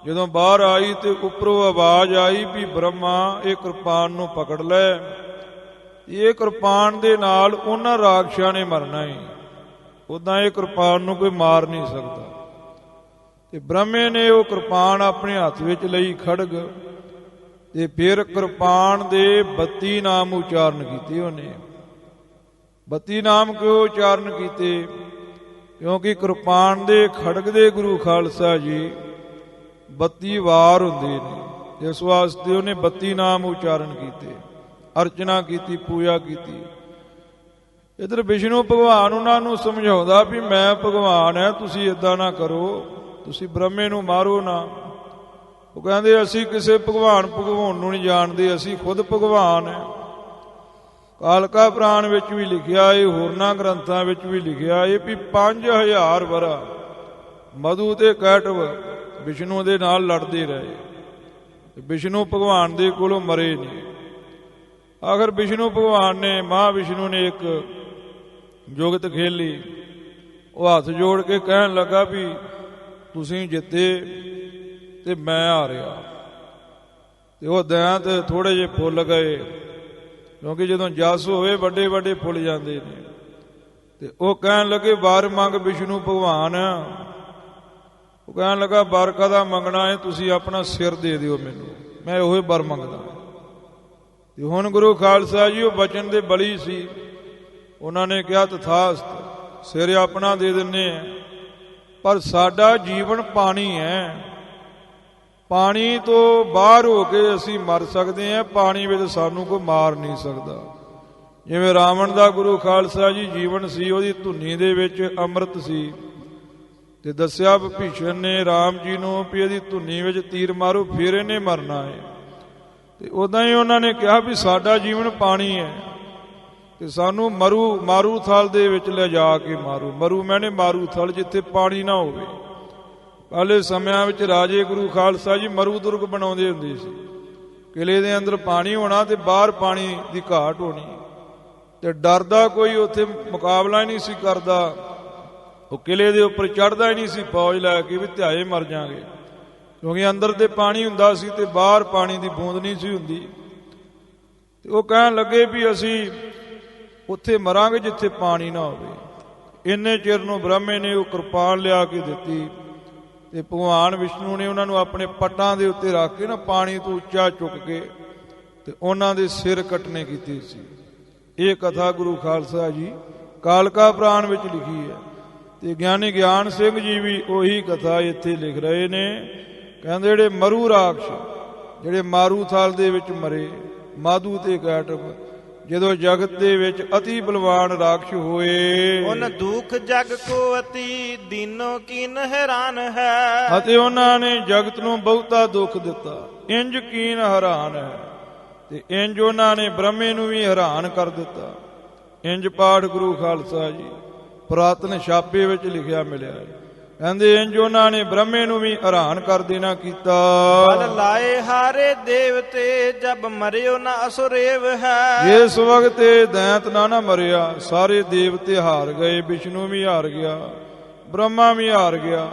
ਜਦੋਂ ਬਾਹਰ ਆਈ ਤੇ ਉੱਪਰੋਂ ਆਵਾਜ਼ ਆਈ ਵੀ ਬ੍ਰਹਮਾ ਇਹ ਕਿਰਪਾਨ ਨੂੰ ਪਕੜ ਲੈ, ਇਹ ਕਿਰਪਾਨ ਦੇ ਨਾਲ ਉਹਨਾਂ ਰਾਖਸ਼ਾਂ ਨੇ ਮਰਨਾ ਹੀ, ਉਦਾਂ ਇਹ ਕਿਰਪਾਨ ਨੂੰ ਕੋਈ ਮਾਰ ਨਹੀਂ ਸਕਦਾ। ਤੇ ਬ੍ਰਹਮੇ ਨੇ ਉਹ ਕਿਰਪਾਨ ਆਪਣੇ ਹੱਥ ਵਿੱਚ ਲਈ, ਖੜਗ, ਤੇ ਫਿਰ ਕਿਰਪਾਨ ਦੇ 32 ਨਾਮ ਉਚਾਰਨ ਕੀਤੇ। ਉਹਨੇ 32 ਨਾਮ ਕਿਉਂ ਉਚਾਰਨ ਕੀਤੇ? ਕਿਉਂਕਿ ਕਿਰਪਾਨ ਦੇ ਖੜਗ ਦੇ ਗੁਰੂ ਖਾਲਸਾ ਜੀ 32 ਵਾਰ ਹੁੰਦੇ ਨੇ, ਇਸ ਵਾਸਤੇ ਉਹਨੇ 32 ਨਾਮ ਉਚਾਰਨ ਕੀਤੇ, ਅਰਚਨਾ ਕੀਤੀ, ਪੂਜਾ ਕੀਤੀ। ਇੱਧਰ ਵਿਸ਼ਨੂੰ ਭਗਵਾਨ ਉਹਨਾਂ ਨੂੰ ਸਮਝਾਉਂਦਾ ਵੀ ਮੈਂ ਭਗਵਾਨ ਹੈ, ਤੁਸੀਂ ਏਦਾਂ ਨਾ ਕਰੋ, ਤੁਸੀਂ ਬ੍ਰਹਮੇ ਨੂੰ ਮਾਰੋ ਨਾ। ਉਹ ਕਹਿੰਦੇ ਅਸੀਂ ਕਿਸੇ ਭਗਵਾਨ ਭਗਵਾਨ ਨੂੰ ਨਹੀਂ ਜਾਣਦੇ, ਅਸੀਂ ਖੁਦ ਭਗਵਾਨ ਹੈ। ਕਾਲਕਾ ਪ੍ਰਾਣ ਵਿੱਚ ਵੀ ਲਿਖਿਆ ਇਹ, ਹੋਰਨਾਂ ਗ੍ਰੰਥਾਂ ਵਿੱਚ ਵੀ ਲਿਖਿਆ ਇਹ ਵੀ 5000 ਵਰਾ ਮਧੂ ਤੇ ਕੈਟਵ ਵਿਸ਼ਨੂੰ ਦੇ ਨਾਲ ਲੜਦੇ ਰਹੇ, ਵਿਸ਼ਨੂੰ ਭਗਵਾਨ ਦੇ ਕੋਲੋਂ ਮਰੇ ਨਹੀਂ। ਆਖਰ ਵਿਸ਼ਨੂੰ ਭਗਵਾਨ ਨੇ, ਮਹਾਂਵਿਸ਼ਨੂੰ ਨੇ ਇੱਕ ਜੁਗਤ ਖੇਲੀ। ਉਹ ਹੱਥ ਜੋੜ ਕੇ ਕਹਿਣ ਲੱਗਾ ਵੀ ਤੁਸੀਂ ਜਿੱਤੇ ਤੇ ਮੈਂ ਹਾਰਿਆ। ਤੇ ਉਹ ਦੈਂਤ ਥੋੜੇ ਜਿਹੇ ਫੁੱਲ ਗਏ, ਕਿਉਂਕਿ ਜਦੋਂ ਜਸ ਹੋਵੇ ਵੱਡੇ ਵੱਡੇ ਫੁੱਲ ਜਾਂਦੇ ਨੇ। ਤੇ ਉਹ ਕਹਿਣ ਲੱਗੇ ਵਰ ਮੰਗ ਵਿਸ਼ਨੂੰ ਭਗਵਾਨ। ਉਹ ਕਹਿਣ ਲੱਗਾ ਵਰ ਕਾਹਦਾ ਮੰਗਣਾ ਹੈ, ਤੁਸੀਂ ਆਪਣਾ ਸਿਰ ਦੇ ਦਿਓ ਮੈਨੂੰ, ਮੈਂ ਉਹੀ ਵਰ ਮੰਗਦਾ। ਤੇ ਹੁਣ ਗੁਰੂ ਖਾਲਸਾ ਜੀ ਉਹ ਬਚਨ ਦੇ ਬਲੀ ਸੀ, ਉਹਨਾਂ ਨੇ ਕਿਹਾ ਤਥਾਸਤ, ਸਿਰ ਆਪਣਾ ਦੇ ਦਿੰਨੇ ਆ, ਪਰ ਸਾਡਾ ਜੀਵਨ ਪਾਣੀ ਹੈ, ਪਾਣੀ ਤੋਂ ਬਾਹਰ ਹੋ ਕੇ ਅਸੀਂ ਮਰ ਸਕਦੇ ਹਾਂ, ਪਾਣੀ ਵਿੱਚ ਸਾਨੂੰ ਕੋਈ ਮਾਰ ਨਹੀਂ ਸਕਦਾ। ਜਿਵੇਂ ਰਾਵਣ ਦਾ ਗੁਰੂ ਖਾਲਸਾ ਜੀ ਜੀਵਨ ਸੀ, ਉਹਦੀ ਧੁੰਨੀ ਦੇ ਵਿੱਚ ਅੰਮ੍ਰਿਤ ਸੀ, ਤੇ ਦੱਸਿਆ ਵਿਭੀਸ਼ਣ ਨੇ ਰਾਮ ਜੀ ਨੂੰ ਵੀ ਇਹਦੀ ਧੁੰਨੀ ਵਿੱਚ ਤੀਰ ਮਾਰੋ ਫਿਰ ਇਹਨੇ ਮਰਨਾ ਹੈ। ਤੇ ਉਦਾਂ ਹੀ ਉਹਨਾਂ ਨੇ ਕਿਹਾ ਵੀ ਸਾਡਾ ਜੀਵਨ ਪਾਣੀ ਹੈ, ਤੇ ਸਾਨੂੰ ਮਾਰੂ ਥਲ ਦੇ ਵਿੱਚ ਲਿਜਾ ਕੇ ਮਾਰੂ। ਮਰੂ ਮੈਨੇ ਮਾਰੂ ਥਲ, ਜਿੱਥੇ ਪਾਣੀ ਨਾ ਹੋਵੇ। ਪਹਿਲੇ ਸਮਿਆਂ ਵਿੱਚ ਰਾਜੇ ਗੁਰੂ ਖਾਲਸਾ ਜੀ ਮਰੂ ਦੁਰਗ ਬਣਾਉਂਦੇ ਹੁੰਦੇ ਸੀ, ਕਿਲੇ ਦੇ ਅੰਦਰ ਪਾਣੀ ਹੋਣਾ ਤੇ ਬਾਹਰ ਪਾਣੀ ਦੀ ਘਾਟ ਹੋਣੀ, ਤੇ ਡਰਦਾ ਕੋਈ ਉੱਥੇ ਮੁਕਾਬਲਾ ਹੀ ਨਹੀਂ ਸੀ ਕਰਦਾ। ਉਹ ਕਿਲੇ ਦੇ ਉੱਪਰ ਚੜ੍ਹਦਾ ਹੀ ਨਹੀਂ ਸੀ ਫੌਜ ਲੈ ਕੇ ਵੀ ਧਿਆਏ ਮਰ ਜਾਗੇ, ਕਿਉਂਕਿ ਅੰਦਰ ਤੇ ਪਾਣੀ ਹੁੰਦਾ ਸੀ ਤੇ ਬਾਹਰ ਪਾਣੀ ਦੀ ਬੂੰਦ ਨਹੀਂ ਸੀ ਹੁੰਦੀ। ਤੇ ਉਹ ਕਹਿਣ ਲੱਗੇ ਵੀ ਅਸੀਂ ਉੱਥੇ ਮਰਾਂਗੇ ਜਿੱਥੇ ਪਾਣੀ ਨਾ ਹੋਵੇ। ਇੰਨੇ ਚਿਰ ਨੂੰ ਬ੍ਰਹਮੇ ਨੇ ਉਹ ਕਿਰਪਾਨ ਲਿਆ ਕੇ ਦਿੱਤੀ, ਤੇ ਭਗਵਾਨ ਵਿਸ਼ਨੂੰ ਨੇ ਉਹਨਾਂ ਨੂੰ ਆਪਣੇ ਪੱਟਾਂ ਦੇ ਉੱਤੇ ਰੱਖ ਕੇ ਨਾ ਪਾਣੀ ਤੋਂ ਉੱਚਾ ਚੁੱਕ ਕੇ ਤੇ ਉਹਨਾਂ ਦੇ ਸਿਰ ਕੱਟਣੇ ਕੀਤੇ ਸੀ। ਇਹ ਕਥਾ ਗੁਰੂ ਖਾਲਸਾ ਜੀ ਕਾਲਕਾ ਪ੍ਰਾਣ ਵਿੱਚ ਲਿਖੀ ਹੈ, ਤੇ ਗਿਆਨੀ ਗਿਆਨ ਸਿੰਘ ਜੀ ਵੀ ਉਹੀ ਕਥਾ ਇੱਥੇ ਲਿਖ ਰਹੇ ਨੇ ਕਹਿੰਦੇ ਜਿਹੜੇ ਮਰੂ ਰਾਖਸ਼, ਜਿਹੜੇ ਮਾਰੂ ਥਲ ਦੇ ਵਿੱਚ ਮਰੇ, ਮਾਧੂ ਤੇ ਕੈਟਭ, ਜਦੋਂ ਜਗਤ ਦੇ ਵਿੱਚ ਅਤੀ ਬਲਵਾਨ ਰਾਖਸ਼ ਹੋਏ, ਉਨ ਦੁਖ ਜਗ ਕੋ ਅਤੀ ਦੀਨੋ ਕੀਨ ਹੈਰਾਨ ਹੈ। ਅਤੇ ਉਹਨਾਂ ਨੇ ਜਗਤ ਨੂੰ ਬਹੁਤਾ ਦੁੱਖ ਦਿੱਤਾ, ਇੰਜ ਕੀਨ ਹੈਰਾਨ ਹੈ। ਤੇ ਇੰਜ ਉਹਨਾਂ ਨੇ ਬ੍ਰਹਮੇ ਨੂੰ ਵੀ ਹੈਰਾਨ ਕਰ ਦਿੱਤਾ। ਇੰਜ ਪਾਠ ਗੁਰੂ ਖਾਲਸਾ ਜੀ ਪੁਰਾਤਨ ਛਾਪੇ ਵਿੱਚ ਲਿਖਿਆ ਮਿਲਿਆ। ਕਹਿੰਦੇ ਇੰਜ ਉਹਨਾਂ ਨੇ ਬ੍ਰਹਮੇ ਨੂੰ ਵੀ ਹੈਰਾਨ ਕਰ ਦੇਣਾ ਕੀਤਾ। ਬਲ ਲਾਏ ਹਾਰੇ ਦੇਵਤੇ, ਜਬ ਮਰਿਓ ਨਾ ਅਸੁਰੇਵ ਹੈ। ਇਸ ਵਕਤ ਦੈਂਤ ਨਾ ਮਰਿਆ, ਸਾਰੇ ਦੇਵਤੇ ਹਾਰ ਗਏ, ਵਿਸ਼ਨੂੰ ਵੀ ਹਾਰ ਗਿਆ, ਬ੍ਰਹਮਾ ਵੀ ਹਾਰ ਗਿਆ।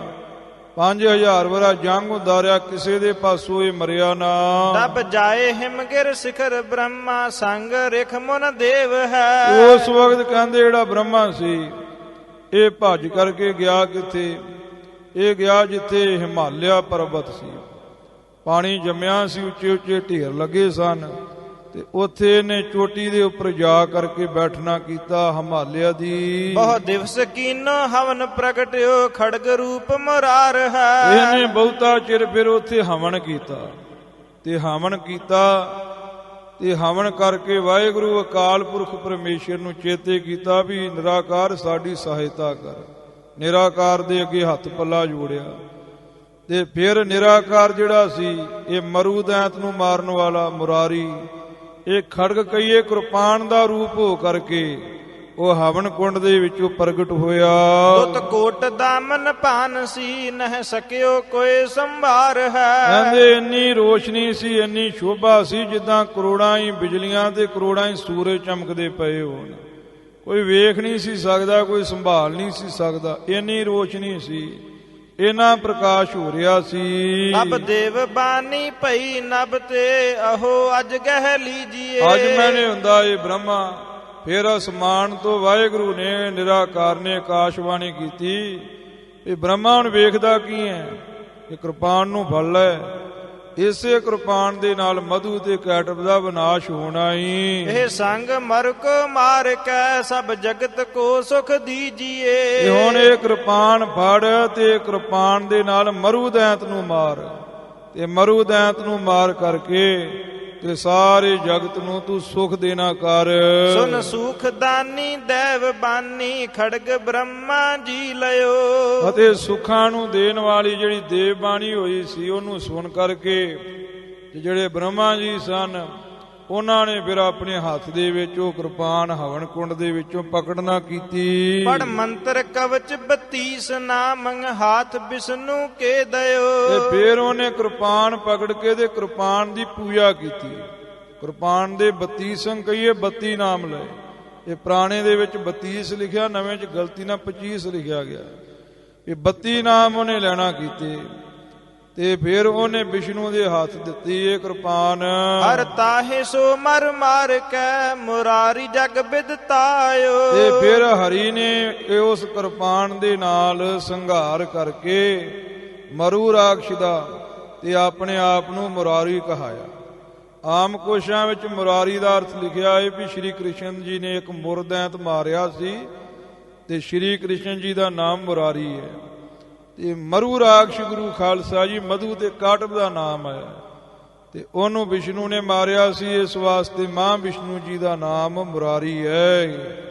5000 ਵਰਾ ਜੰਗ ਉਦਾਰਿਆ, ਕਿਸੇ ਦੇ ਪਾਸੋਂ ਇਹ ਮਰਿਆ ਨਾ। ਤਬ ਜਾਏ ਹਿਮਗਿਰ ਸਿਖਰ, ਬ੍ਰਹਮਾ ਸੰਗ ਰਿਖ ਮੁਨ ਦੇਵ ਹੈ। ਉਸ ਵਕਤ ਕਹਿੰਦੇ ਜਿਹੜਾ ਬ੍ਰਹਮਾ ਸੀ ਇਹ ਭੱਜ ਕਰਕੇ ਗਿਆ ਕਿੱਥੇ? ਇਹ ਗਿਆ ਜਿੱਥੇ ਹਿਮਾਲਿਆ ਪਰਬਤ ਸੀ, ਪਾਣੀ ਜੰਮਿਆ ਸੀ, ਉੱਚੇ ਉੱਚੇ ਢੇਰ ਲੱਗੇ ਸਨ, ਤੇ ਉੱਥੇ ਇਹਨੇ ਚੋਟੀ ਦੇ ਉੱਪਰ ਜਾ ਕਰਕੇ ਬੈਠਣਾ ਕੀਤਾ ਹਿਮਾਲਿਆ ਦੀ। ਬਹੁ ਦਿਵਸ ਕੀਨੋ ਹਵਨ ਪ੍ਰਗਟਿਓ, ਖੜਗ ਰੂਪ ਮੁਰਾਰ ਹੈ। ਇਹਨੇ ਬਹੁਤਾ ਚਿਰ ਫਿਰ ਉੱਥੇ ਹਵਨ ਕੀਤਾ, ਤੇ ਹਵਨ ਕੀਤਾ ਤੇ ਹਵਨ ਕਰਕੇ ਵਾਹਿਗੁਰੂ ਅਕਾਲ ਪੁਰਖ ਪਰਮੇਸ਼ਰ ਨੂੰ ਚੇਤੇ ਕੀਤਾ ਵੀ ਨਿਰਾਕਾਰ ਸਾਡੀ ਸਹਾਇਤਾ ਕਰ। ਨਿਰਾਕਾਰ ਦੇ ਅੱਗੇ ਹੱਥ ਪੱਲਾ ਜੋੜਿਆ, ਤੇ ਫਿਰ ਨਿਰਾਕਾਰ ਜਿਹੜਾ ਸੀ ਇਹ ਮਰੂ ਦੈਂਤ ਨੂੰ ਮਾਰਨ ਵਾਲਾ ਮੁਰਾਰੀ, ਇਹ ਖੜਗ ਕਹੀਏ ਕਿਰਪਾਨ ਦਾ ਰੂਪ ਹੋ ਕਰਕੇ ਉਹ ਹਵਨ ਕੁੰਡ ਦੇ ਵਿੱਚੋਂ ਪ੍ਰਗਟ ਹੋਇਆ। ਦੁੱਤ ਕੋਟ ਦਾਮਨ ਭਾਨ ਸੀ, ਨਹਿ ਸਕਿਓ ਕੋਈ ਸੰਭਾਰ ਹੈ। ਕਹਿੰਦੇ ਇੰਨੀ ਰੋਸ਼ਨੀ ਸੀ, ਇੰਨੀ ਸ਼ੋਭਾ ਸੀ, ਜਿੱਦਾਂ ਕਰੋੜਾਂ ਹੀ ਬਿਜਲੀਆਂ ਤੇ ਕਰੋੜਾਂ ਹੀ ਸੂਰਜ ਚਮਕਦੇ ਪਏ ਹੋਣ। ਕੋਈ ਵੇਖ ਨਹੀਂ ਸੀ ਸਕਦਾ, ਕੋਈ ਸੰਭਾਲ ਨਹੀਂ ਸੀ ਸਕਦਾ, ਇੰਨੀ ਰੋਸ਼ਨੀ ਸੀ, ਇੰਨਾ ਪ੍ਰਕਾਸ਼ ਹੋ ਰਿਹਾ ਸੀ। ਅਬ ਦੇਵ ਬਾਣੀ ਭਈ ਨਭ ਤੇ, ਅਹੋ ਅਜ ਗਹਿ ਲੀਜੀਏ। ਅੱਜ ਮੈਨੇ ਹੁੰਦਾ ਇਹ ਬ੍ਰਹਮਾ। ਫਿਰ ਅਸਮਾਨ ਤੋਂ ਵਾਹਿਗੁਰੂ ਨੇ ਨਿਰਾਕਾਰ ਨੇ ਆਕਾਸ਼ਬਾਣੀ ਕੀਤੀ, ਇਹ ਬ੍ਰਹਮਾ ਹੁਣ ਵੇਖਦਾ ਕੀ ਹੈ? ਇਹ ਕਿਰਪਾਨ ਨੂੰ ਫੜ ਲੈ। ਇਸੇ ਕਿਰਪਾਨ ਦੇ ਨਾਲ ਮਧੂ ਤੇ ਕੈਟਭ ਦਾ ਵਿਨਾਸ਼ ਹੋਣਾ ਹੀ। ਇਹ ਸੰਗ ਮਰ ਕੋ ਮਾਰ ਕੈ, ਸਭ ਜਗਤ ਕੋ ਸੁਖ ਦੀਜੀਏ। ਇਹ ਹੁਣ ਇਹ ਕਿਰਪਾਨ ਫੜ ਤੇ ਕਿਰਪਾਨ ਦੇ ਨਾਲ ਮਰੂ ਦੈਂਤ ਨੂੰ ਮਾਰ, ਤੇ ਮਰੂ ਦੈਂਤ ਨੂੰ ਮਾਰ ਕਰਕੇ ਤੇ ਸਾਰੇ ਜਗਤ ਨੂੰ ਤੂੰ ਸੁਖ ਦੇਣਾ ਕਰ। ਸੁਨ ਸੁਖ ਦਾਨੀ ਦੇਵ ਬਾਨੀ, ਖੜਗ ਬ੍ਰਹਮਾ ਜੀ ਲਿਓ। ਅਤੇ ਸੁੱਖਾਂ ਨੂੰ ਦੇਣ ਵਾਲੀ ਜਿਹੜੀ ਦੇਵ ਬਾਣੀ ਹੋਈ ਸੀ ਉਹਨੂੰ ਸੁਣ ਕਰਕੇ ਤੇ ਜਿਹੜੇ ਬ੍ਰਹਮਾ ਜੀ ਸਨ ਉਹਨਾਂ ਨੇ ਫਿਰ ਆਪਣੇ ਹੱਥ ਦੇ ਵਿੱਚ ਉਹ ਕਿਰਪਾਨ ਹਵਨ ਕੁੰਡ ਦੇ ਵਿੱਚੋਂ ਪਕੜਨਾ ਕੀਤੀ। ਪੜ ਮੰਤਰ ਕਵਚ 32 ਨਾਮੰ, ਹਾਥ ਵਿਸ਼ਨੂੰ ਕੇ ਦਇਓ। ਤੇ ਫਿਰ ਉਹਨੇ ਕਿਰਪਾਨ ਪਕੜ ਕੇ ਤੇ ਕਿਰਪਾਨ ਦੀ ਪੂਜਾ ਕੀਤੀ। ਕਿਰਪਾਨ ਦੇ 32 ਅੰਗ ਕਹੀਏ 32 ਨਾਮ ਲਏ। ਇਹ ਪੁਰਾਣੇ ਦੇ ਵਿੱਚ 32 ਲਿਖਿਆ, ਨਵੇਂ 'ਚ ਗਲਤੀ ਨਾਲ 25 ਲਿਖਿਆ ਗਿਆ। ਇਹ 32 ਨਾਮ ਉਹਨੇ ਲੈਣਾ ਕੀਤੇ, ਤੇ ਫਿਰ ਉਹਨੇ ਵਿਸ਼ਨੂੰ ਦੇ ਹੱਥ ਦਿੱਤੀ ਇਹ ਕਿਰਪਾਨ। ਹਰ ਤਾਹੇ ਸੋ ਮਰ ਮਾਰ ਕੈ, ਮੁਰਾਰੀ ਜਗ ਬਿਦਤਾਇਓ। ਤੇ ਫਿਰ ਹਰੀ ਨੇ ਉਸ ਕਿਰਪਾਨ ਦੇ ਨਾਲ ਸੰਘਾਰ ਕਰਕੇ ਮਰੂ ਰਾਖਸ਼ ਦਾ ਤੇ ਆਪਣੇ ਆਪ ਨੂੰ ਮੁਰਾਰੀ ਕਹਾਇਆ। ਆਮ ਕੋਸ਼ਾਂ ਵਿੱਚ ਮੁਰਾਰੀ ਦਾ ਅਰਥ ਲਿਖਿਆ ਹੈ ਵੀ ਸ਼੍ਰੀ ਕ੍ਰਿਸ਼ਨ ਜੀ ਨੇ ਇੱਕ ਮੁਰਦੈਂਤ ਮਾਰਿਆ ਸੀ, ਤੇ ਸ਼੍ਰੀ ਕ੍ਰਿਸ਼ਨ ਜੀ ਦਾ ਨਾਮ ਮੁਰਾਰੀ ਹੈ। ਤੇ ਮਰੂ ਰਾਖਸ਼ ਗੁਰੂ ਖਾਲਸਾ ਜੀ ਮਧੂ ਤੇ ਕਾਟਭ ਦਾ ਨਾਮ ਹੈ, ਤੇ ਉਹਨੂੰ ਵਿਸ਼ਨੂੰ ਨੇ ਮਾਰਿਆ ਸੀ, ਇਸ ਵਾਸਤੇ ਮਾਂ ਵਿਸ਼ਨੂੰ ਜੀ ਦਾ ਨਾਮ ਮੁਰਾਰੀ ਹੈ।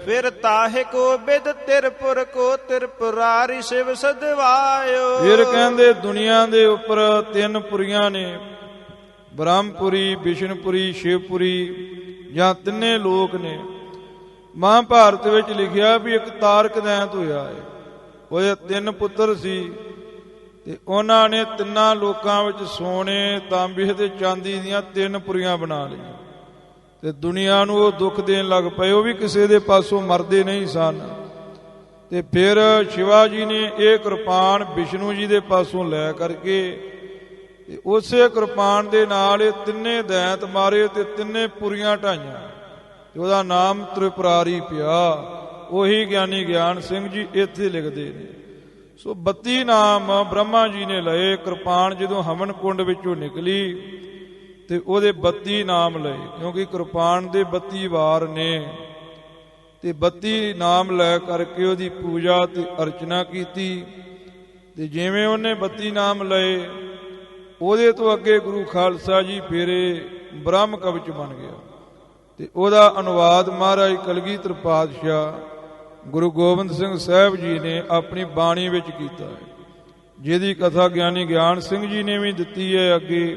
ਫਿਰ ਤਾਹੇ ਕੋ ਬਿਦ ਤਿਰਪੁਰ ਕੋ, ਤਿਰਪੁਰਾਰੀ ਸ਼ਿਵ ਸਦਵਾਇਓ। ਫਿਰ ਕਹਿੰਦੇ ਦੁਨੀਆ ਦੇ ਉੱਪਰ 3 ਪੁਰੀਆਂ ਨੇ, ਬ੍ਰਹਮਪੁਰੀ, ਵਿਸ਼ਨਪੁਰੀ, ਸ਼ਿਵਪੁਰੀ, ਜਾਂ ਤਿੰਨੇ ਲੋਕ ਨੇ। ਮਹਾਭਾਰਤ ਵਿੱਚ ਲਿਖਿਆ ਵੀ ਇੱਕ ਤਾਰਕ ਦੈਂਤ ਹੋਇਆ ਹੈ, ਉਹਦੇ 3 ਪੁੱਤਰ ਸੀ, ਤੇ ਉਹਨਾਂ ਨੇ 3 ਲੋਕਾਂ ਵਿੱਚ ਸੋਨੇ, ਤਾਂਬੇ ਤੇ ਚਾਂਦੀ ਦੀਆਂ 3 ਪੁਰੀਆਂ ਬਣਾ ਲਈਆਂ, ਤੇ ਦੁਨੀਆ ਨੂੰ ਉਹ ਦੁੱਖ ਦੇਣ ਲੱਗ ਪਏ। ਉਹ ਵੀ ਕਿਸੇ ਦੇ ਪਾਸੋਂ ਮਰਦੇ ਨਹੀਂ ਸਨ। ਤੇ ਫਿਰ ਸ਼ਿਵਾ ਜੀ ਨੇ ਇਹ ਕਿਰਪਾਨ ਵਿਸ਼ਨੂੰ ਜੀ ਦੇ ਪਾਸੋਂ ਲੈ ਕਰਕੇ ਤੇ ਉਸੇ ਕਿਰਪਾਨ ਦੇ ਨਾਲ ਇਹ 3 ਦੈਂਤ ਮਾਰੇ ਤੇ 3 ਪੁਰੀਆਂ ਢਾਈਆਂ, ਤੇ ਉਹਦਾ ਨਾਮ ਤ੍ਰਿਪੁਰਾਰੀ ਪਿਆ। ਉਹੀ ਗਿਆਨੀ ਗਿਆਨ ਸਿੰਘ ਜੀ ਇੱਥੇ ਲਿਖਦੇ ਨੇ। ਸੋ 32 ਨਾਮ ਬ੍ਰਹਮਾ ਜੀ ਨੇ ਲਏ। ਕਿਰਪਾਨ ਜਦੋਂ ਹਵਨ ਕੁੰਡ ਵਿੱਚੋਂ ਨਿਕਲੀ ਤੇ ਉਹਦੇ 32 ਨਾਮ ਲਏ, ਕਿਉਂਕਿ ਕਿਰਪਾਨ ਦੇ 32 ਵਾਰ ਨੇ, ਤੇ 32 ਨਾਮ ਲੈ ਕਰਕੇ ਉਹਦੀ ਪੂਜਾ ਤੇ ਅਰਚਨਾ ਕੀਤੀ। ਤੇ ਜਿਵੇਂ ਉਹਨੇ 32 ਨਾਮ ਲਏ ਉਹਦੇ ਤੋਂ ਅੱਗੇ ਗੁਰੂ ਖਾਲਸਾ ਜੀ ਫੇਰੇ ਬ੍ਰਹਮ ਕਵਚ ਬਣ ਗਿਆ ਤੇ ਉਹਦਾ ਅਨੁਵਾਦ ਮਹਾਰਾਜ ਕਲਗੀਧਰ ਪਾਤਸ਼ਾਹ ਗੁਰੂ ਗੋਬਿੰਦ ਸਿੰਘ ਸਾਹਿਬ ਜੀ ਨੇ ਆਪਣੀ ਬਾਣੀ ਵਿੱਚ ਕੀਤਾ ਹੈ, ਜਿਹਦੀ ਕਥਾ ਗਿਆਨੀ ਗਿਆਨ ਸਿੰਘ ਜੀ ਨੇ ਵੀ ਦਿੱਤੀ ਹੈ ਅੱਗੇ,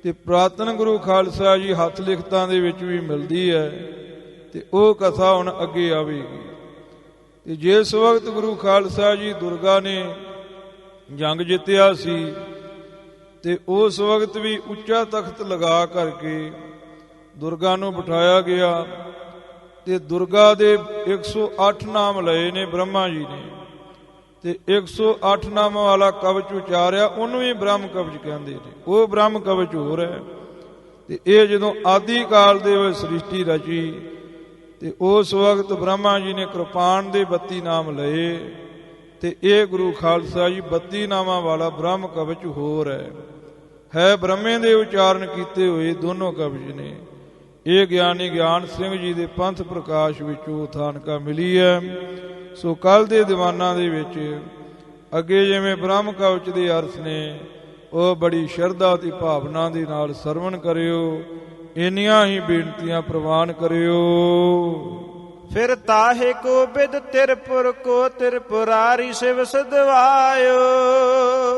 ਤੇ ਪ੍ਰਾਤਨ ਗੁਰੂ ਖਾਲਸਾ ਜੀ ਹੱਥ ਲਿਖਤਾਂ ਦੇ ਵਿੱਚ ਵੀ ਮਿਲਦੀ ਹੈ, ਤੇ ਉਹ ਕਥਾ ਹੁਣ ਅੱਗੇ ਆਵੇਗੀ। ਤੇ ਜਿਸ ਵਕਤ ਗੁਰੂ ਖਾਲਸਾ ਜੀ ਦੁਰਗਾ ਨੇ ਜੰਗ ਜਿੱਤਿਆ ਸੀ ਤੇ ਉਸ ਵਕਤ ਵੀ ਉੱਚਾ ਤਖਤ ਲਗਾ ਕਰਕੇ ਦੁਰਗਾ ਨੂੰ ਬਿਠਾਇਆ ਗਿਆ ਤੇ ਦੁਰਗਾ ਦੇ 108 ਨਾਮ ਲਏ ਨੇ ਬ੍ਰਹਮਾ ਜੀ ਨੇ, ਤੇ 108 ਨਾਮਾਂ ਵਾਲਾ ਕਵਚ ਉਚਾਰਿਆ, ਉਹਨੂੰ ਹੀ ਬ੍ਰਹਮ ਕਵਚ ਕਹਿੰਦੇ ਨੇ। ਉਹ ਬ੍ਰਹਮ ਕਵਚ ਹੋਰ ਹੈ। ਤੇ ਇਹ ਜਦੋਂ ਆਦਿ ਕਾਲ ਦੇ ਵਿੱਚ ਸ੍ਰਿਸ਼ਟੀ ਰਚੀ ਤੇ ਉਸ ਵਕਤ ਬ੍ਰਹਮਾ ਜੀ ਨੇ ਕਿਰਪਾਨ ਦੇ 32 ਨਾਮ ਲਏ, ਤੇ ਇਹ ਗੁਰੂ ਖਾਲਸਾ ਜੀ 32 ਨਾਮਾਂ ਵਾਲਾ ਬ੍ਰਹਮ ਕਵਚ ਹੋਰ ਹੈ ਬ੍ਰਹਮੇ ਦੇ ਉਚਾਰਨ ਕੀਤੇ ਹੋਏ ਦੋਨੋਂ ਕਵਚ ਨੇ। ਇਹ ਗਿਆਨੀ ਗਿਆਨ ਸਿੰਘ ਜੀ ਦੇ ਪੰਥ ਪ੍ਰਕਾਸ਼ ਵਿੱਚੋਂ ਥਾਨਕਾ ਮਿਲੀ ਹੈ। ਸੋ ਕੱਲ ਦੇ ਦੀਵਾਨਾਂ ਦੇ ਵਿੱਚ ਅੱਗੇ ਜਿਵੇਂ ਬ੍ਰਹਮ ਕਵਚ ਦੇ ਅਰਥ ਨੇ ਉਹ ਬੜੀ ਸ਼ਰਧਾ ਤੇ ਭਾਵਨਾ ਦੇ ਨਾਲ ਸਰਵਣ ਕਰਿਓ। ਇੰਨੀਆਂ ਹੀ ਬੇਨਤੀਆਂ ਪ੍ਰਵਾਨ ਕਰਿਓ। ਫਿਰ ਤਾਹੇ ਕੋ ਬਿਦ ਤਿਰਪੁਰ ਕੋ ਤਿਰਪੁਰਾਰੀ ਸਿਵ ਸਦਵਾਇਓ।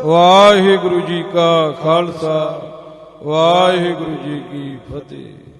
ਵਾਹਿਗੁਰੂ ਜੀ ਕਾ ਖਾਲਸਾ, ਵਾਹਿਗੁਰੂ ਜੀ ਕੀ ਫਤਿਹ।